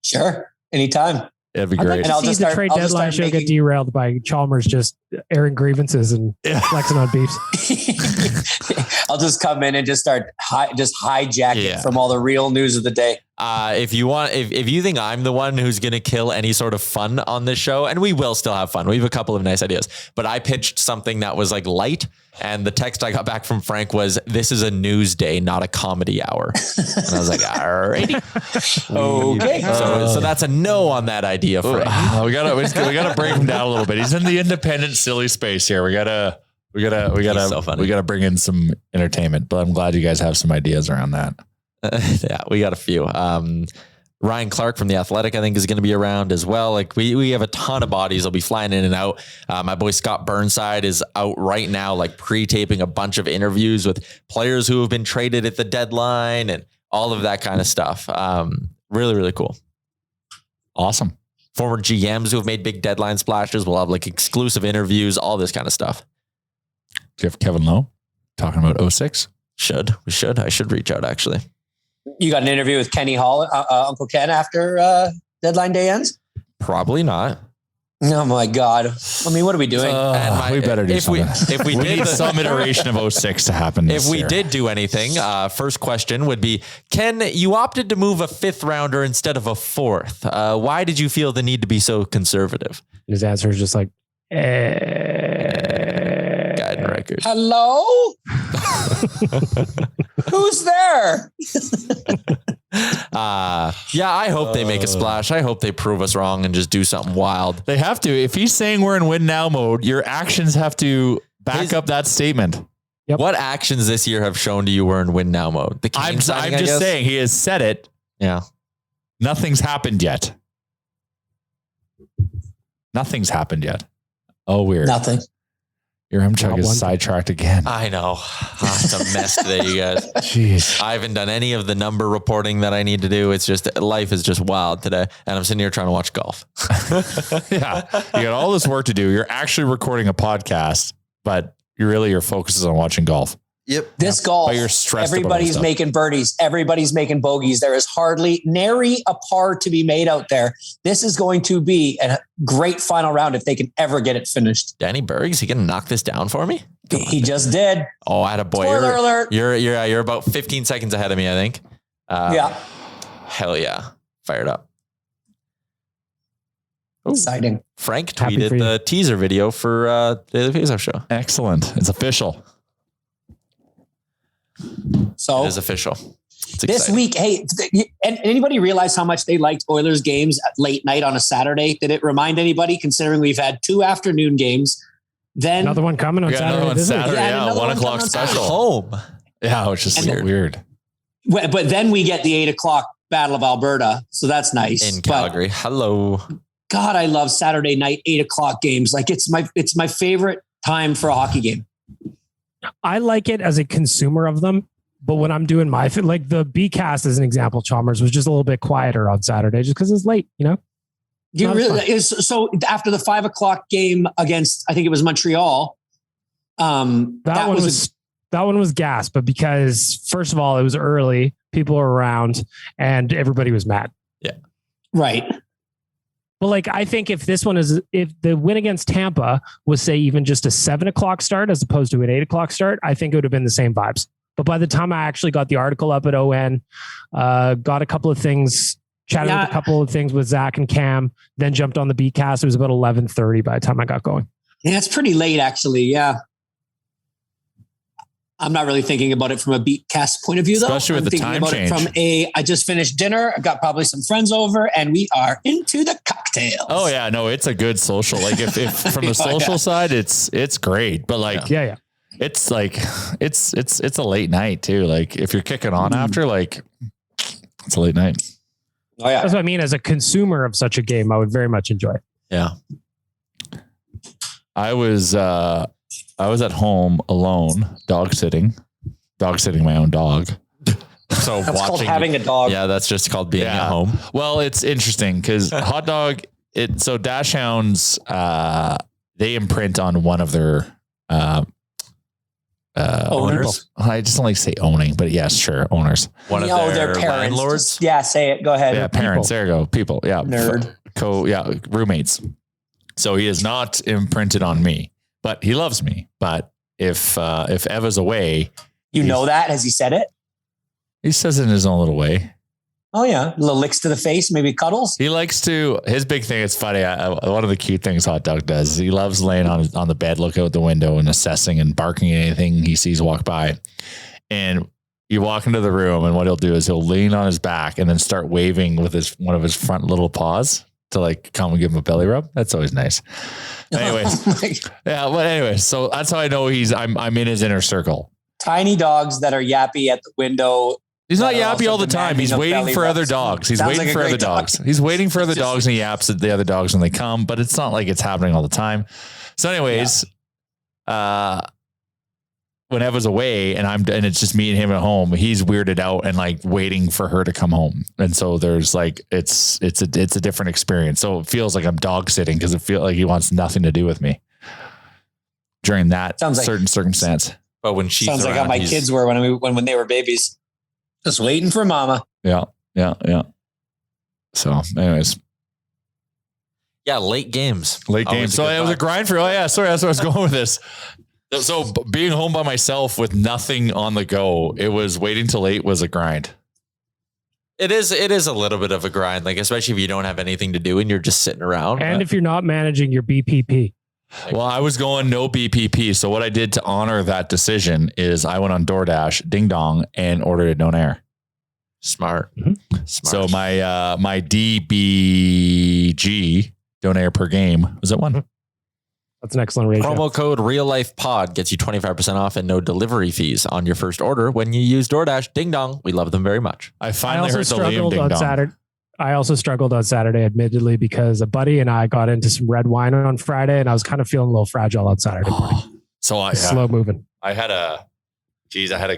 Sure. Anytime. It'd be I'd great. like And to I'll see just the start- trade I'll just deadline start show get making- derailed by Chalmers just airing grievances and flexing on beefs. I'll just come in and just start hijack Yeah. it from all the real news of the day. If you want, if you think I'm the one who's going to kill any sort of fun on this show, and we will still have fun. We have a couple of nice ideas, but I pitched something that was like light. And the text I got back from Frank was, "This is a news day, not a comedy hour." And I was like, "All righty." Okay. So that's a no on that idea, Frank. we gotta break him down a little bit. He's in the independent silly space here. We gotta so funny. we gotta bring in some entertainment. But I'm glad you guys have some ideas around that. Yeah, we got a few. Ryan Clark from The Athletic, I think, is going to be around as well. Like we have a ton of bodies. They'll be flying in and out. My boy Scott Burnside is out right now, like pre-taping a bunch of interviews with players who have been traded at the deadline and all of that kind of stuff. Really, really cool. Awesome. Former GMs who have made big deadline splashes. We'll have like exclusive interviews, all this kind of stuff. Do you have Kevin Lowe talking about 06? We should. I should reach out actually. You got an interview with Kenny Hall, Uncle Ken, after deadline day ends? Probably not. Oh my God. I mean, what are we doing? We better do something. If we We did need some iteration of 06 to happen. If this we year. did do anything, first question would be, Ken, you opted to move a 5th rounder instead of a 4th. Why did you feel the need to be so conservative? His answer is just like, Guide and record. Hello? Who's there? Yeah, I hope they make a splash. I hope they prove us wrong and just do something wild. They have to. If he's saying we're in win now mode, your actions have to back up that statement. Yep. What actions this year have shown to you we're in win now mode? The I'm Kane signing, I just guess? saying he has said it. Yeah. Nothing's happened yet. Nothing's happened yet. Oh, weird. Nothing. Your M-Chug Not is one. sidetracked again. I know. It's a mess today, you guys. Jeez. I haven't done any of the number reporting that I need to do. It's just, life is just wild today. And I'm sitting here trying to watch golf. Yeah. You got all this work to do. You're actually recording a podcast, but your focus is on watching golf. Yep. This golf, But you're stressed about everybody's stuff. making birdies. Everybody's making bogeys. There is hardly nary a par to be made out there. This is going to be a great final round if they can ever get it finished. Danny Bergs, he gonna knock this down for me? He just did. Oh, I had a boy. Spoiler alert. You're about 15 seconds ahead of me, I think. Yeah. Hell yeah. Fired up. Exciting. Frank Happy tweeted for you. the teaser video for Daily Faceoff show. Excellent. It's official. So It is official. It's this exciting. week, hey, and anybody realize how much they liked Oilers games at late night on a Saturday? Did it remind anybody, considering we've had 2 afternoon games? Then another one coming on We got another Saturday. one this week. Saturday. Yeah, Yeah, another 1 one o'clock coming on special. Home. Yeah, which is so weird. But then we get the 8:00 Battle of Alberta. So that's nice. In But Calgary. Hello. God, I love Saturday night 8:00 games. Like it's my favorite time for a hockey game. I like it as a consumer of them, but when I'm doing like the B cast as an example, Chalmers was just a little bit quieter on Saturday just because it's late, you know? You Not really fun. is so after the 5:00 game against, I think it was Montreal. That one was gas, but because first of all, it was early, people were around and everybody was mad. right. But like, I think if the win against Tampa was say even just a 7:00 start as opposed to an 8:00 start, I think it would have been the same vibes. But by the time I actually got the article up at ON, got a couple of things, chatted with a couple of things with Zach and Cam, then jumped on the B cast. It was about 11:30 by the time I got going. Yeah, it's pretty late actually. Yeah. I'm not really thinking about it from a beat cast point of view, though. Especially with I'm the thinking time about change. it from I just finished dinner. I've got probably some friends over and we are into the cocktails. Oh yeah, no, it's a good social. Like if from the social side, it's great. But like, Yeah. it's like it's a late night too. Like if you're kicking on after, like it's a late night. Oh yeah. That's what I mean. As a consumer of such a game, I would very much enjoy it. Yeah. I was at home alone, dog sitting my own dog. So That's called having a dog. Yeah, that's just called being at home. Well, it's interesting because hot dog. So dash hounds, they imprint on one of their owners. I just don't like to say owning, but yes, sure, owners. One of their parents. landlords. Yeah, say it. Go ahead. Yeah, parents. There you go. People. Yeah, Nerd. Roommates. So he is not imprinted on me, but he loves me. But if Eva's away, You know that? Has he said it? he says it in his own little way. Oh yeah. Little licks to the face, maybe cuddles. He likes to, his big thing, it's funny. One of the cute things Hot Dog does, he loves laying on the bed, looking out the window and assessing and barking at anything he sees walk by. And you walk into the room and what he'll do is he'll lean on his back and then start waving with one of his front little paws to like come and give him a belly rub. That's always nice. Anyways. So that's how I know I'm in his inner circle. Tiny dogs that are yappy at the window. He's not yappy all the time. He's waiting for other dogs. He's waiting for other dogs. He's waiting for other dogs and he yaps at the other dogs when they come, but it's not like it's happening all the time. So anyways, when Eva's away and it's just me and him at home, he's weirded out and like waiting for her to come home. And so there's like, it's a different experience. So it feels like I'm dog sitting because it feels like he wants nothing to do with me during that certain circumstance. But when she's sounds like how my kids were when they were babies, just waiting for mama. Yeah. So anyways. Yeah. Late games. So it was a grind for, that's where I was going with this. So being home by myself with nothing on the go, it was waiting till 8 was a grind. It is a little bit of a grind, like especially if you don't have anything to do and you're just sitting around. And if you're not managing your BPP. Well, I was going no BPP. So what I did to honor that decision is I went on DoorDash, ding dong, and ordered it Donair. Smart. Mm-hmm. So my DBG Donair per game was at 1. That's an excellent ratio. Promo code RealLifePod gets you 25% off and no delivery fees on your first order when you use DoorDash. Ding dong. We love them very much. I finally heard the Liam ding dong. I also struggled on Saturday, admittedly, because a buddy and I got into some red wine on Friday and I was kind of feeling a little fragile on Saturday morning. Slow moving. I had a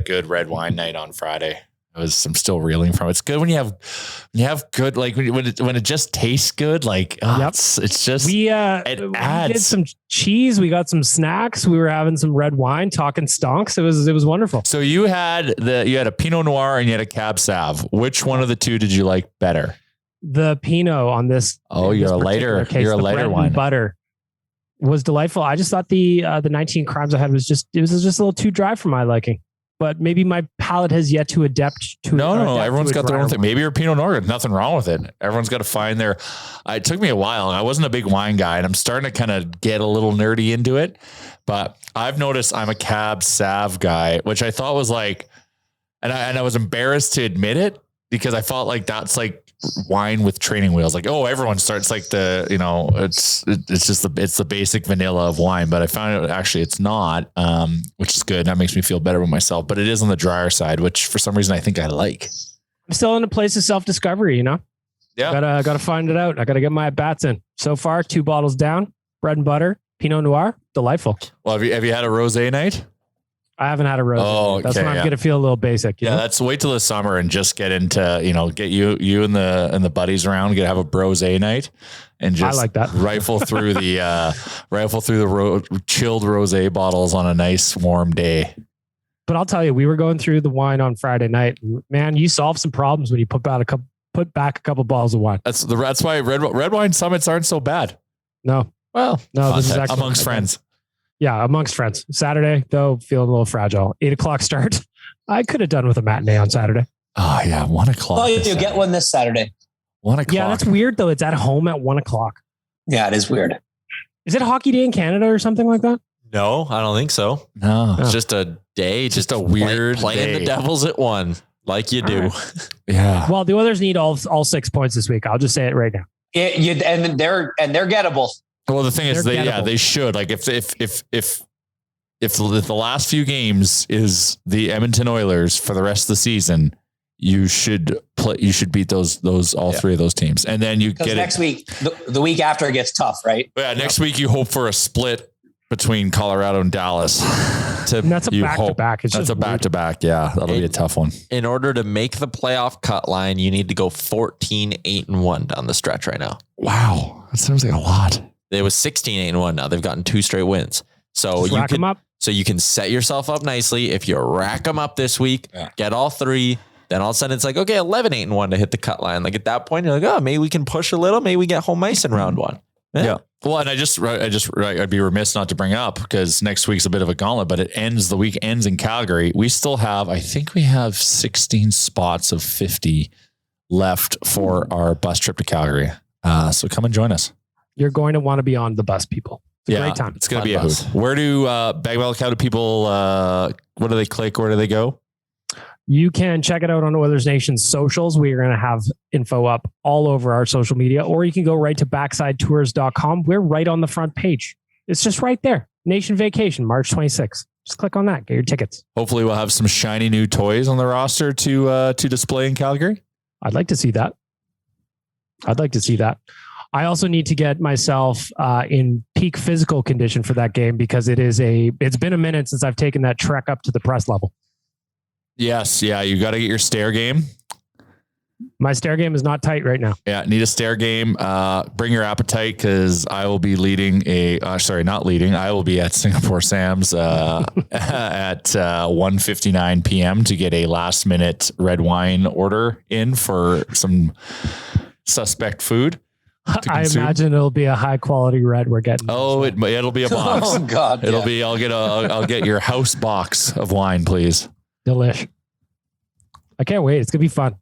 good red wine night on Friday. I'm still reeling from it. It's good when you have good, like when it just tastes good. Like, it's just, we did some cheese. We got some snacks. We were having some red wine, talking stonks. It was wonderful. So you had a Pinot Noir and you had a Cab Sav. Which one of the two did you like better? The Pinot on this. Oh, you're a lighter wine. Butter was delightful. I just thought the 19 Crimes I had was just a little too dry for my liking. But maybe my palate has yet to adapt to. No. Everyone's got their own thing. Maybe your Pinot Noir, there's nothing wrong with it. Everyone's got to find their. It took me a while, and I wasn't a big wine guy, and I'm starting to kind of get a little nerdy into it. But I've noticed I'm a Cab Sav guy, which I thought was like, and I was embarrassed to admit it because I felt like that's like wine with training wheels. Like, oh, everyone starts like it's the basic vanilla of wine, but I found out actually it's not, which is good. That makes me feel better with myself, but it is on the drier side, which for some reason I think I like. I'm still in a place of self-discovery, Yeah. Gotta find it out. I gotta get my bats in. So far, 2 bottles down, bread and butter, Pinot Noir, delightful. Well, have you had a rosé night? I haven't had a rose. Oh, that's when I'm going to feel a little basic. You know? That's wait till the summer and just get into, get you and the buddies around, have a brosé night and just I like that. rifle through the chilled rosé bottles on a nice warm day. But I'll tell you, we were going through the wine on Friday night. Man, you solve some problems when you put back a couple bottles of wine. That's why red wine summits aren't so bad. No. Well, no, this is excellent. Amongst friends. Yeah, amongst friends. Saturday, though, feeling a little fragile. 8:00 start. I could have done with a matinee on Saturday. Oh, yeah. 1:00. Oh, you get one this Saturday. 1:00. Yeah, that's weird, though. It's at home at 1:00. Yeah, it is weird. Is it Hockey Day in Canada or something like that? No, I don't think so. No. It's just a day. Just a weird playing the Devils at 1, like you do. Yeah. Well, the Oilers need all 6 points this week. I'll just say it right now. And they're gettable. Well, the thing is, They're they should. Like if the last few games is the Edmonton Oilers for the rest of the season, you should beat those all three of those teams, and then you get next week. The week after it gets tough, right? Yeah, next week you hope for a split between Colorado and Dallas. And that's a back-to-back. That's a back-to-back. Yeah, that'll be a tough one. In order to make the playoff cut line, you need to go 14-8-1 down the stretch right now. Wow, that sounds like a lot. It was 16-8-1. Now they've gotten 2 straight wins. So Just rack them up. So you can set yourself up nicely. If you rack them up this week, get all 3. Then all of a sudden it's like, okay, 11-8-1 to hit the cut line. Like at that point, you're like, oh, maybe we can push a little. Maybe we get home ice in round 1. Yeah. Well, and I'd be remiss not to bring up because next week's a bit of a gauntlet, but the week ends in Calgary. We still have, I think we have 16 spots of 50 left for our bus trip to Calgary. So come and join us. You're going to want to be on the bus, people. It's a great time. It's going to be a hoot. Where do Baggedmilk, how do people, what do they click? Where do they go? You can check it out on Oilers Nation socials. We are going to have info up all over our social media, or you can go right to backsideTours.com. We're right on the front page. It's just right there. Nation Vacation, March 26th. Just click on that. Get your tickets. Hopefully we'll have some shiny new toys on the roster to display in Calgary. I'd like to see that. I also need to get myself in peak physical condition for that game because it's been a minute since I've taken that trek up to the press level. Yes. Yeah. You got to get your stair game. My stair game is not tight right now. Yeah. Need a stair game. Bring your appetite because I will be I will be at Singapore Sam's at 1:59 p.m. to get a last minute red wine order in for some suspect food. I imagine it'll be a high quality red we're getting. Oh, it'll be a box. Oh God. It'll be, I'll get your house box of wine, please. Delish. I can't wait. It's going to be fun.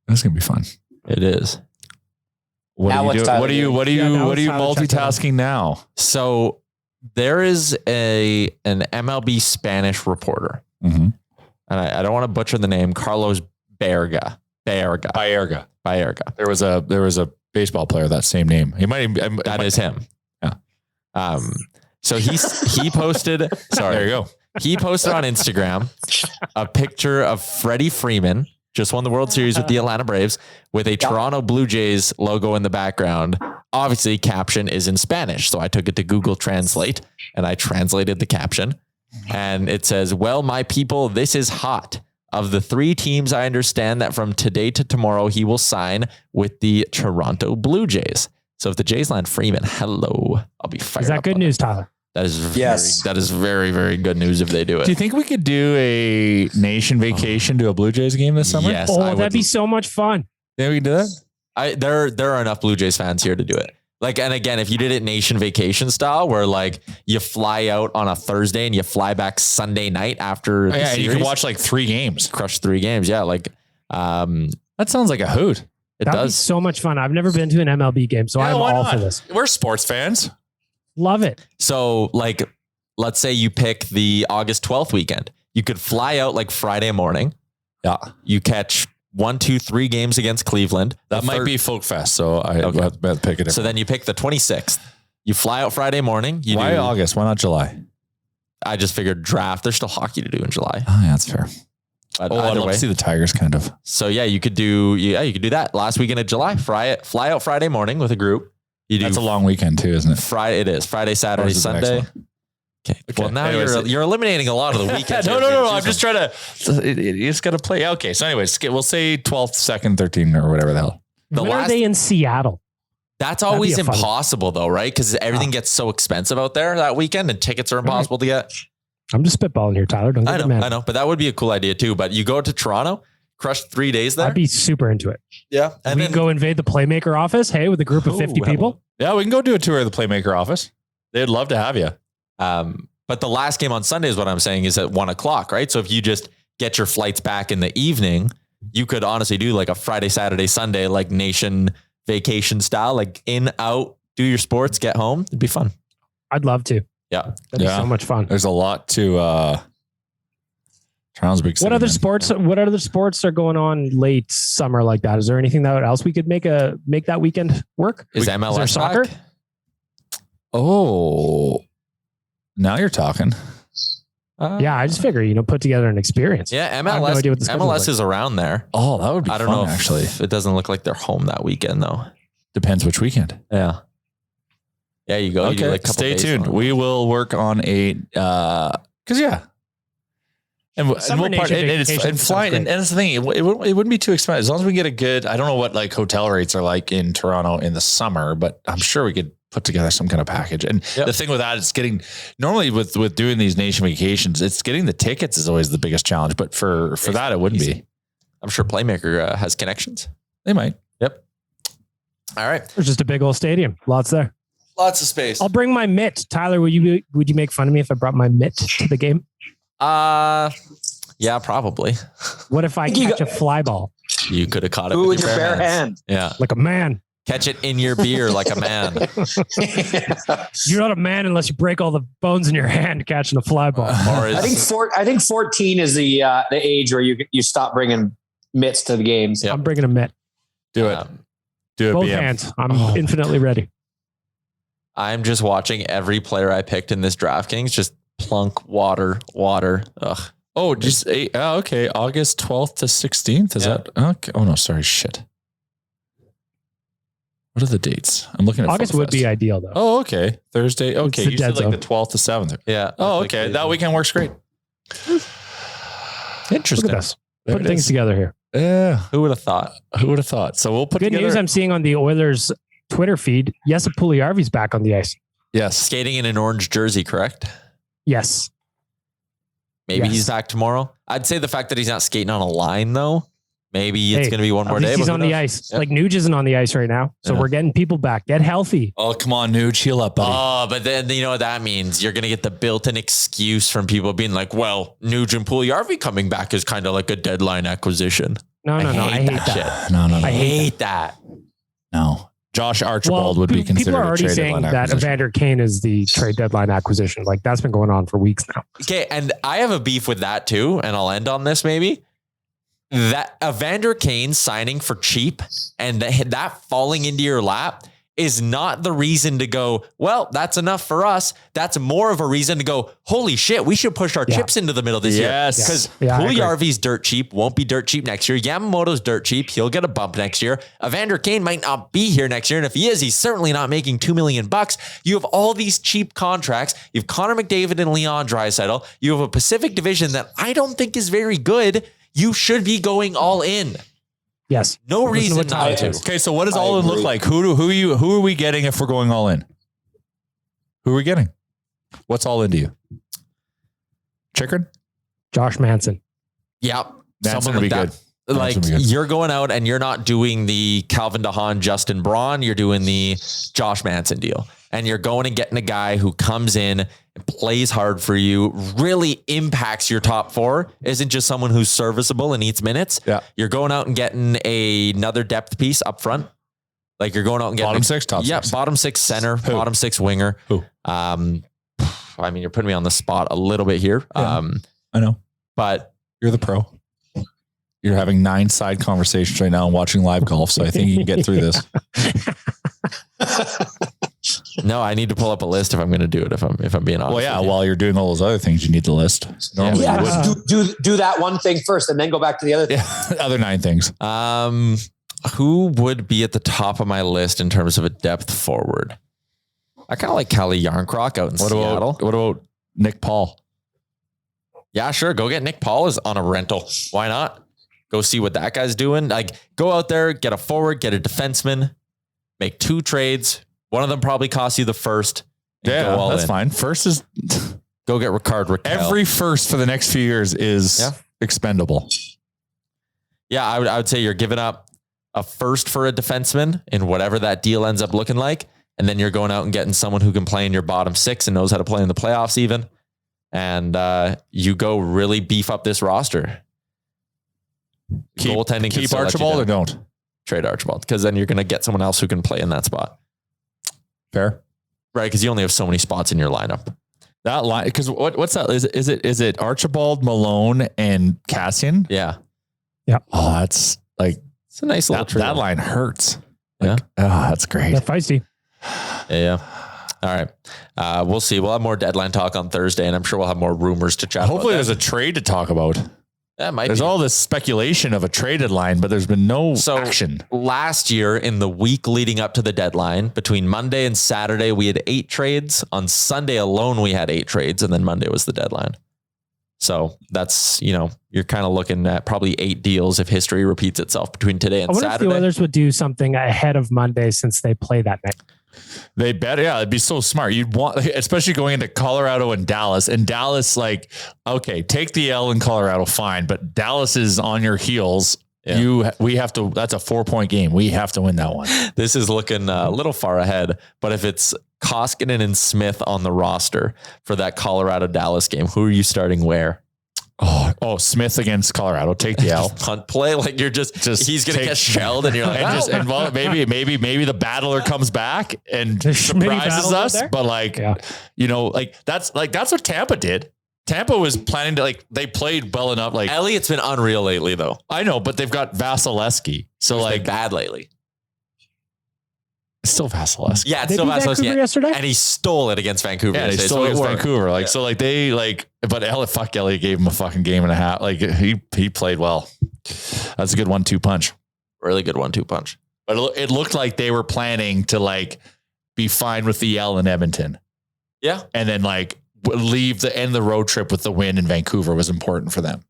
That's going to be fun. It is. What are you multitasking now? So there is an MLB Spanish reporter. Mm-hmm. And I don't want to butcher the name, Carlos Baerga. There was a baseball player that same name. He might even, that is him. Yeah. So he posted. Sorry, there you go. He posted on Instagram a picture of Freddie Freeman, just won the World Series with the Atlanta Braves, with a Toronto Blue Jays logo in the background. Obviously, caption is in Spanish, so I took it to Google Translate and I translated the caption, and it says, "Well, my people, this is hot. Of the 3 teams, I understand that from today to tomorrow, he will sign with the Toronto Blue Jays." So if the Jays land Freeman, hello, I'll be fired. Is that good news, Tyler? That is very, very good news if they do it. Do you think we could do a nation vacation to a Blue Jays game this summer? Yes. That'd be so much fun. Think we can do that? There are enough Blue Jays fans here to do it. Like, and again, if you did it nation vacation style, where like you fly out on a Thursday and you fly back Sunday night after the series, you can watch like 3 games, crush 3 games. Yeah. Like, that sounds like a hoot. That'd be so much fun. I've never been to an MLB game, so I'm all for this. We're sports fans. Love it. So like, let's say you pick the August 12th weekend. You could fly out like Friday morning. Yeah. You catch 1, 2, 3 games against Cleveland. That might be Folk Fest. So I have to pick it. So then you pick the 26th. You fly out Friday morning. Why August? Why not July? I just figured draft. There's still hockey to do in July. Oh, yeah, that's fair. But I'd love to see the Tigers kind of. So yeah, you could do that last weekend of July. Fly out Friday morning with a group. That's a long weekend too, isn't it? Friday. It is Friday, Saturday, Sunday. Okay. Well, now you're eliminating a lot of the weekends. No. I'm just trying to. You just got to play. Okay. So, anyways, we'll say 12th, 2nd, 13th, or whatever the hell. When are they in Seattle? That's always impossible, though, right? Because everything gets so expensive out there that weekend, and tickets are impossible to get. I'm just spitballing here, Tyler. Don't get mad. I know, but that would be a cool idea too. But you go to Toronto, crush 3 days there. I'd be super into it. Yeah, and we go invade the Playmaker office. Hey, with a group of 50 people. Yeah, we can go do a tour of the Playmaker office. They'd love to have you. But the last game on Sunday is what I'm saying is at 1:00, right? So if you just get your flights back in the evening, you could honestly do like a Friday, Saturday, Sunday, like nation vacation style, like in, out, do your sports, get home. It'd be fun. I'd love to. Yeah. That'd be so much fun. There's a lot to Toronto's big. What other sports? What other sports are going on late summer like that? Is there anything else we could make that weekend work? Is MLS there soccer? back? Oh, now you're talking. Yeah, I just figure, put together an experience. Yeah, I have no MLS. idea what the schedule MLS is. is around there. Oh, that would be I don't fun, know. Actually, It doesn't look like they're home that weekend though. depends which weekend. Yeah. Yeah, you go. You do Okay, like a couple stay days tuned. on. We will work on a because and we'll Summer part nation and it's vacation and sounds flying great. and that's the thing. It wouldn't be too expensive as long as we get a good. I don't know what like hotel rates are like in Toronto in the summer, but I'm sure we could put together some kind of package. And the thing with that is getting normally with doing these nation vacations, it's getting the tickets is always the biggest challenge. But for that, it wouldn't be. I'm sure Playmaker has connections. They might. Yep. All right. There's just a big old stadium. Lots there. Lots of space. I'll bring my mitt. Tyler, would you make fun of me if I brought my mitt to the game? Yeah, probably. What if I catch a fly ball You could have caught it Ooh, with with your bare hand. Yeah. like a man? Catch it in your beer like a man. You're not a man unless you break all the bones in your hand catching a fly ball. Or I think 14 is the age where you stop bringing mitts to the games. Yep. I'm bringing a mitt. Do it. Do it. Both BM. hands. I'm infinitely ready. I'm just watching every player I picked in this DraftKings just plunk water. Ugh. Oh, just okay. August 12th to 16th. Is Yeah. that okay? Oh no, sorry. Shit. What are the dates? I'm looking at August Footfest. would be ideal though. Oh, okay. Thursday. Okay. the You said dead like zone. the 12th to 7th. Yeah. Oh, okay. That weekend works great. Look Interesting. at us. There Putting it things is. together here. Yeah. Who would have thought? Who would have thought? So we'll put Good together. news I'm seeing on the Oilers Twitter feed. Yes, Puljujärvi's back on the ice. Yes. Skating in an orange jersey, correct? Yes. Maybe Yes. he's back tomorrow. I'd say the fact that he's not skating on a line, though, maybe it's Hey, going to be one more At least day. he's but on who the knows? ice. Yeah. Like Nuge isn't on the ice right now. So Yeah. we're getting people back. Get healthy. Oh, come on, Nuge. Heal up, buddy. Oh, but then you know what that means? You're going to get the built-in excuse from people being like, well, Nugent Puljujärvi coming back is kind of like a deadline acquisition. No. I hate that. shit. No. I hate that. No. Josh Archibald would be people considered are a already trade saying deadline that acquisition. Evander Kane is the trade deadline acquisition. Like that's been going on for weeks now. Okay, and I have a beef with that too, and I'll end on this maybe. That Evander Kane signing for cheap and that falling into your lap is not the reason to go, well, that's enough for us. That's more of a reason to go, holy shit, we should push our chips into the middle this Yes. year. Because Yeah, I agree. Puljujärvi's dirt cheap, won't be dirt cheap next year. Yamamoto's dirt cheap, he'll get a bump next year. Evander Kane might not be here next year, and if he is, he's certainly not making $2 million. You have all these cheap contracts. You have Connor McDavid and Leon Draisaitl. You have a Pacific Division that I don't think is very good. You should be going all in. Yes. No Listen to reason what Tyler not to. says. Okay, so what does I all in look agree. like? Who are we getting if we're going all in? Who are we getting? What's all into you? Chikrin? Josh Manson. Yep. That's Someone gonna be like good. that. Like That's gonna be good. you're going out and you're not doing the Calvin DeHaan, Justin Braun. You're doing the Josh Manson deal. And you're going and getting a guy who comes in and plays hard for you, really impacts your top four, isn't just someone who's serviceable and eats minutes. Yeah. You're going out and getting another depth piece up front. Like you're going out and getting Bottom six, top yeah, six. bottom six center, Who? bottom six winger. Who? I mean, you're putting me on the spot a little bit here. Yeah. I know. But You're the pro. You're having 9 side conversations right now and watching live golf, so I think you can get through this. no, I need to pull up a list if I'm going to do it. If I'm being honest. Well, yeah, with you. while you're doing all those other things, you need to list. Normally Yeah, you wouldn't. just do that one thing first and then go back to the other thing. Yeah, other 9 things. Who would be at the top of my list in terms of a depth forward? I kind of like Kelly Yarncroc out in Seattle. What about Nick Paul? Yeah, sure. Go get Nick Paul is on a rental. Why not? Go see what that guy's doing. Like, go out there, get a forward, get a defenseman, make 2 trades. One of them probably costs you the first. And Yeah, go all that's in. fine. First is Go get Ricard Raquel. every first for the next few years is expendable. Yeah, I would say you're giving up a first for a defenseman in whatever that deal ends up looking like. And then you're going out and getting someone who can play in your bottom 6 and knows how to play in the playoffs even. And you go really beef up this roster. Goaltending can Keep still let you Archibald or down. don't? Trade Archibald, because then you're going to get someone else who can play in that spot. Fair. Right, because you only have so many spots in your lineup. That line, because what's that? Is it Archibald, Malone, and Kassian? Yeah. Yeah. Oh, that's like It's a nice little trio. that line hurts. Like, oh, that's great. They're feisty. Yeah. All right. We'll see. We'll have more deadline talk on Thursday, and I'm sure we'll have more rumors to chat Hopefully, about. there's a trade to talk about. That might There's be. all this speculation of a trade deadline, but there's been no action. Last year, in the week leading up to the deadline, between Monday and Saturday, we had 8 trades. On Sunday alone, we had 8 trades, and then Monday was the deadline. So that's, you're kind of looking at probably 8 deals if history repeats itself between today and I wonder Saturday. if the Oilers would do something ahead of Monday since they play that night. They better, yeah, it'd be so smart. You'd want, especially going into Colorado and Dallas. And Dallas, like, okay, take the L in Colorado, fine, but Dallas is on your heels. Yeah. We have to. That's a 4-point game. We have to win that one. This is looking a little far ahead, but if it's Koskinen and Smith on the roster for that Colorado Dallas game, who are you starting where? Oh, Smith against Colorado. Take the L. Punt play, like you're just he's gonna get shelled, and you're like, and maybe the battler comes back and surprises us. But that's what Tampa did. Tampa was planning to they played well enough. Like Elliott's been unreal lately, though. I know, but they've got Vasilevsky, so He's been bad lately. It's still Vasilevsky. Yeah, it's still Vasilevsky yesterday, and he stole it against Vancouver. Yeah, he stole it against Vancouver. But Elliott gave him a fucking game and a half. Like he played well. That's a good 1-2 punch. Really good 1-2 punch. But it looked like they were planning to be fine with the L in Edmonton. Yeah, and then leave the end of the road trip with the win in Vancouver was important for them.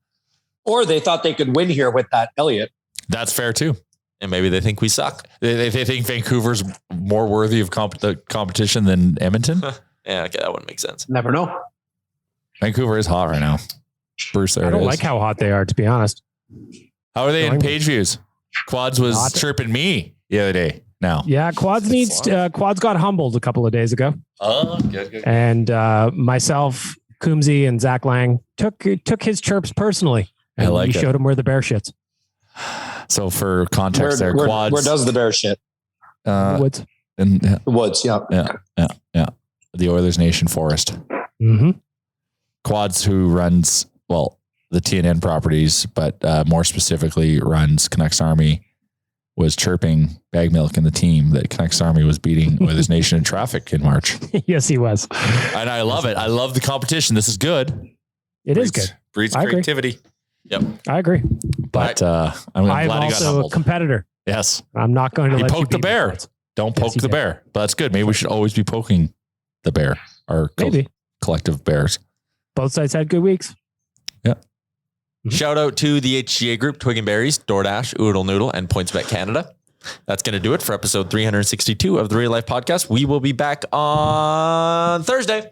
Or they thought they could win here with that Elliott. That's fair too. And maybe they think we suck. They think Vancouver's more worthy of the competition than Edmonton. Yeah, okay, that wouldn't make sense. Never know. Vancouver is hot right now. Bruce, I don't like how hot they are, to be honest. How are they in page views? Quads was chirping me the other day. Now, yeah, Quads got humbled a couple of days ago. Oh, good. And myself, Coombsy, and Zach Lang took his chirps personally. I like it. We showed him where the bear shits. So for context, Quads. Where does the bear shit? The woods. The woods, yeah. Yeah. The Oilers Nation Forest. Mm-hmm. Quads, who runs the TNN properties, but more specifically runs Canucks Army, was chirping Baggedmilk and the team that Canucks Army was beating Oilers Nation in traffic in March. Yes, he was. And I love it. I love the competition. This is good. It is good. Breeds creativity. Yep. I agree. But I'm glad he got also humbled. a competitor. Yes. I'm not going to let you poke the beat bear. me. Don't poke the bear. But that's good. Maybe we should always be poking the bear. Our collective bears. Both sides had good weeks. Yeah. Shout out to the HGA group, Twig and Berries, DoorDash, Oodle Noodle, and PointsBet Canada. That's going to do it for episode 362 of the Real Life Podcast. We will be back on Thursday.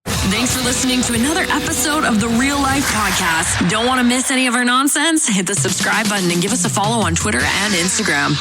Thanks for listening to another episode of the Real Life Podcast. Don't want to miss any of our nonsense? Hit the subscribe button and give us a follow on Twitter and Instagram.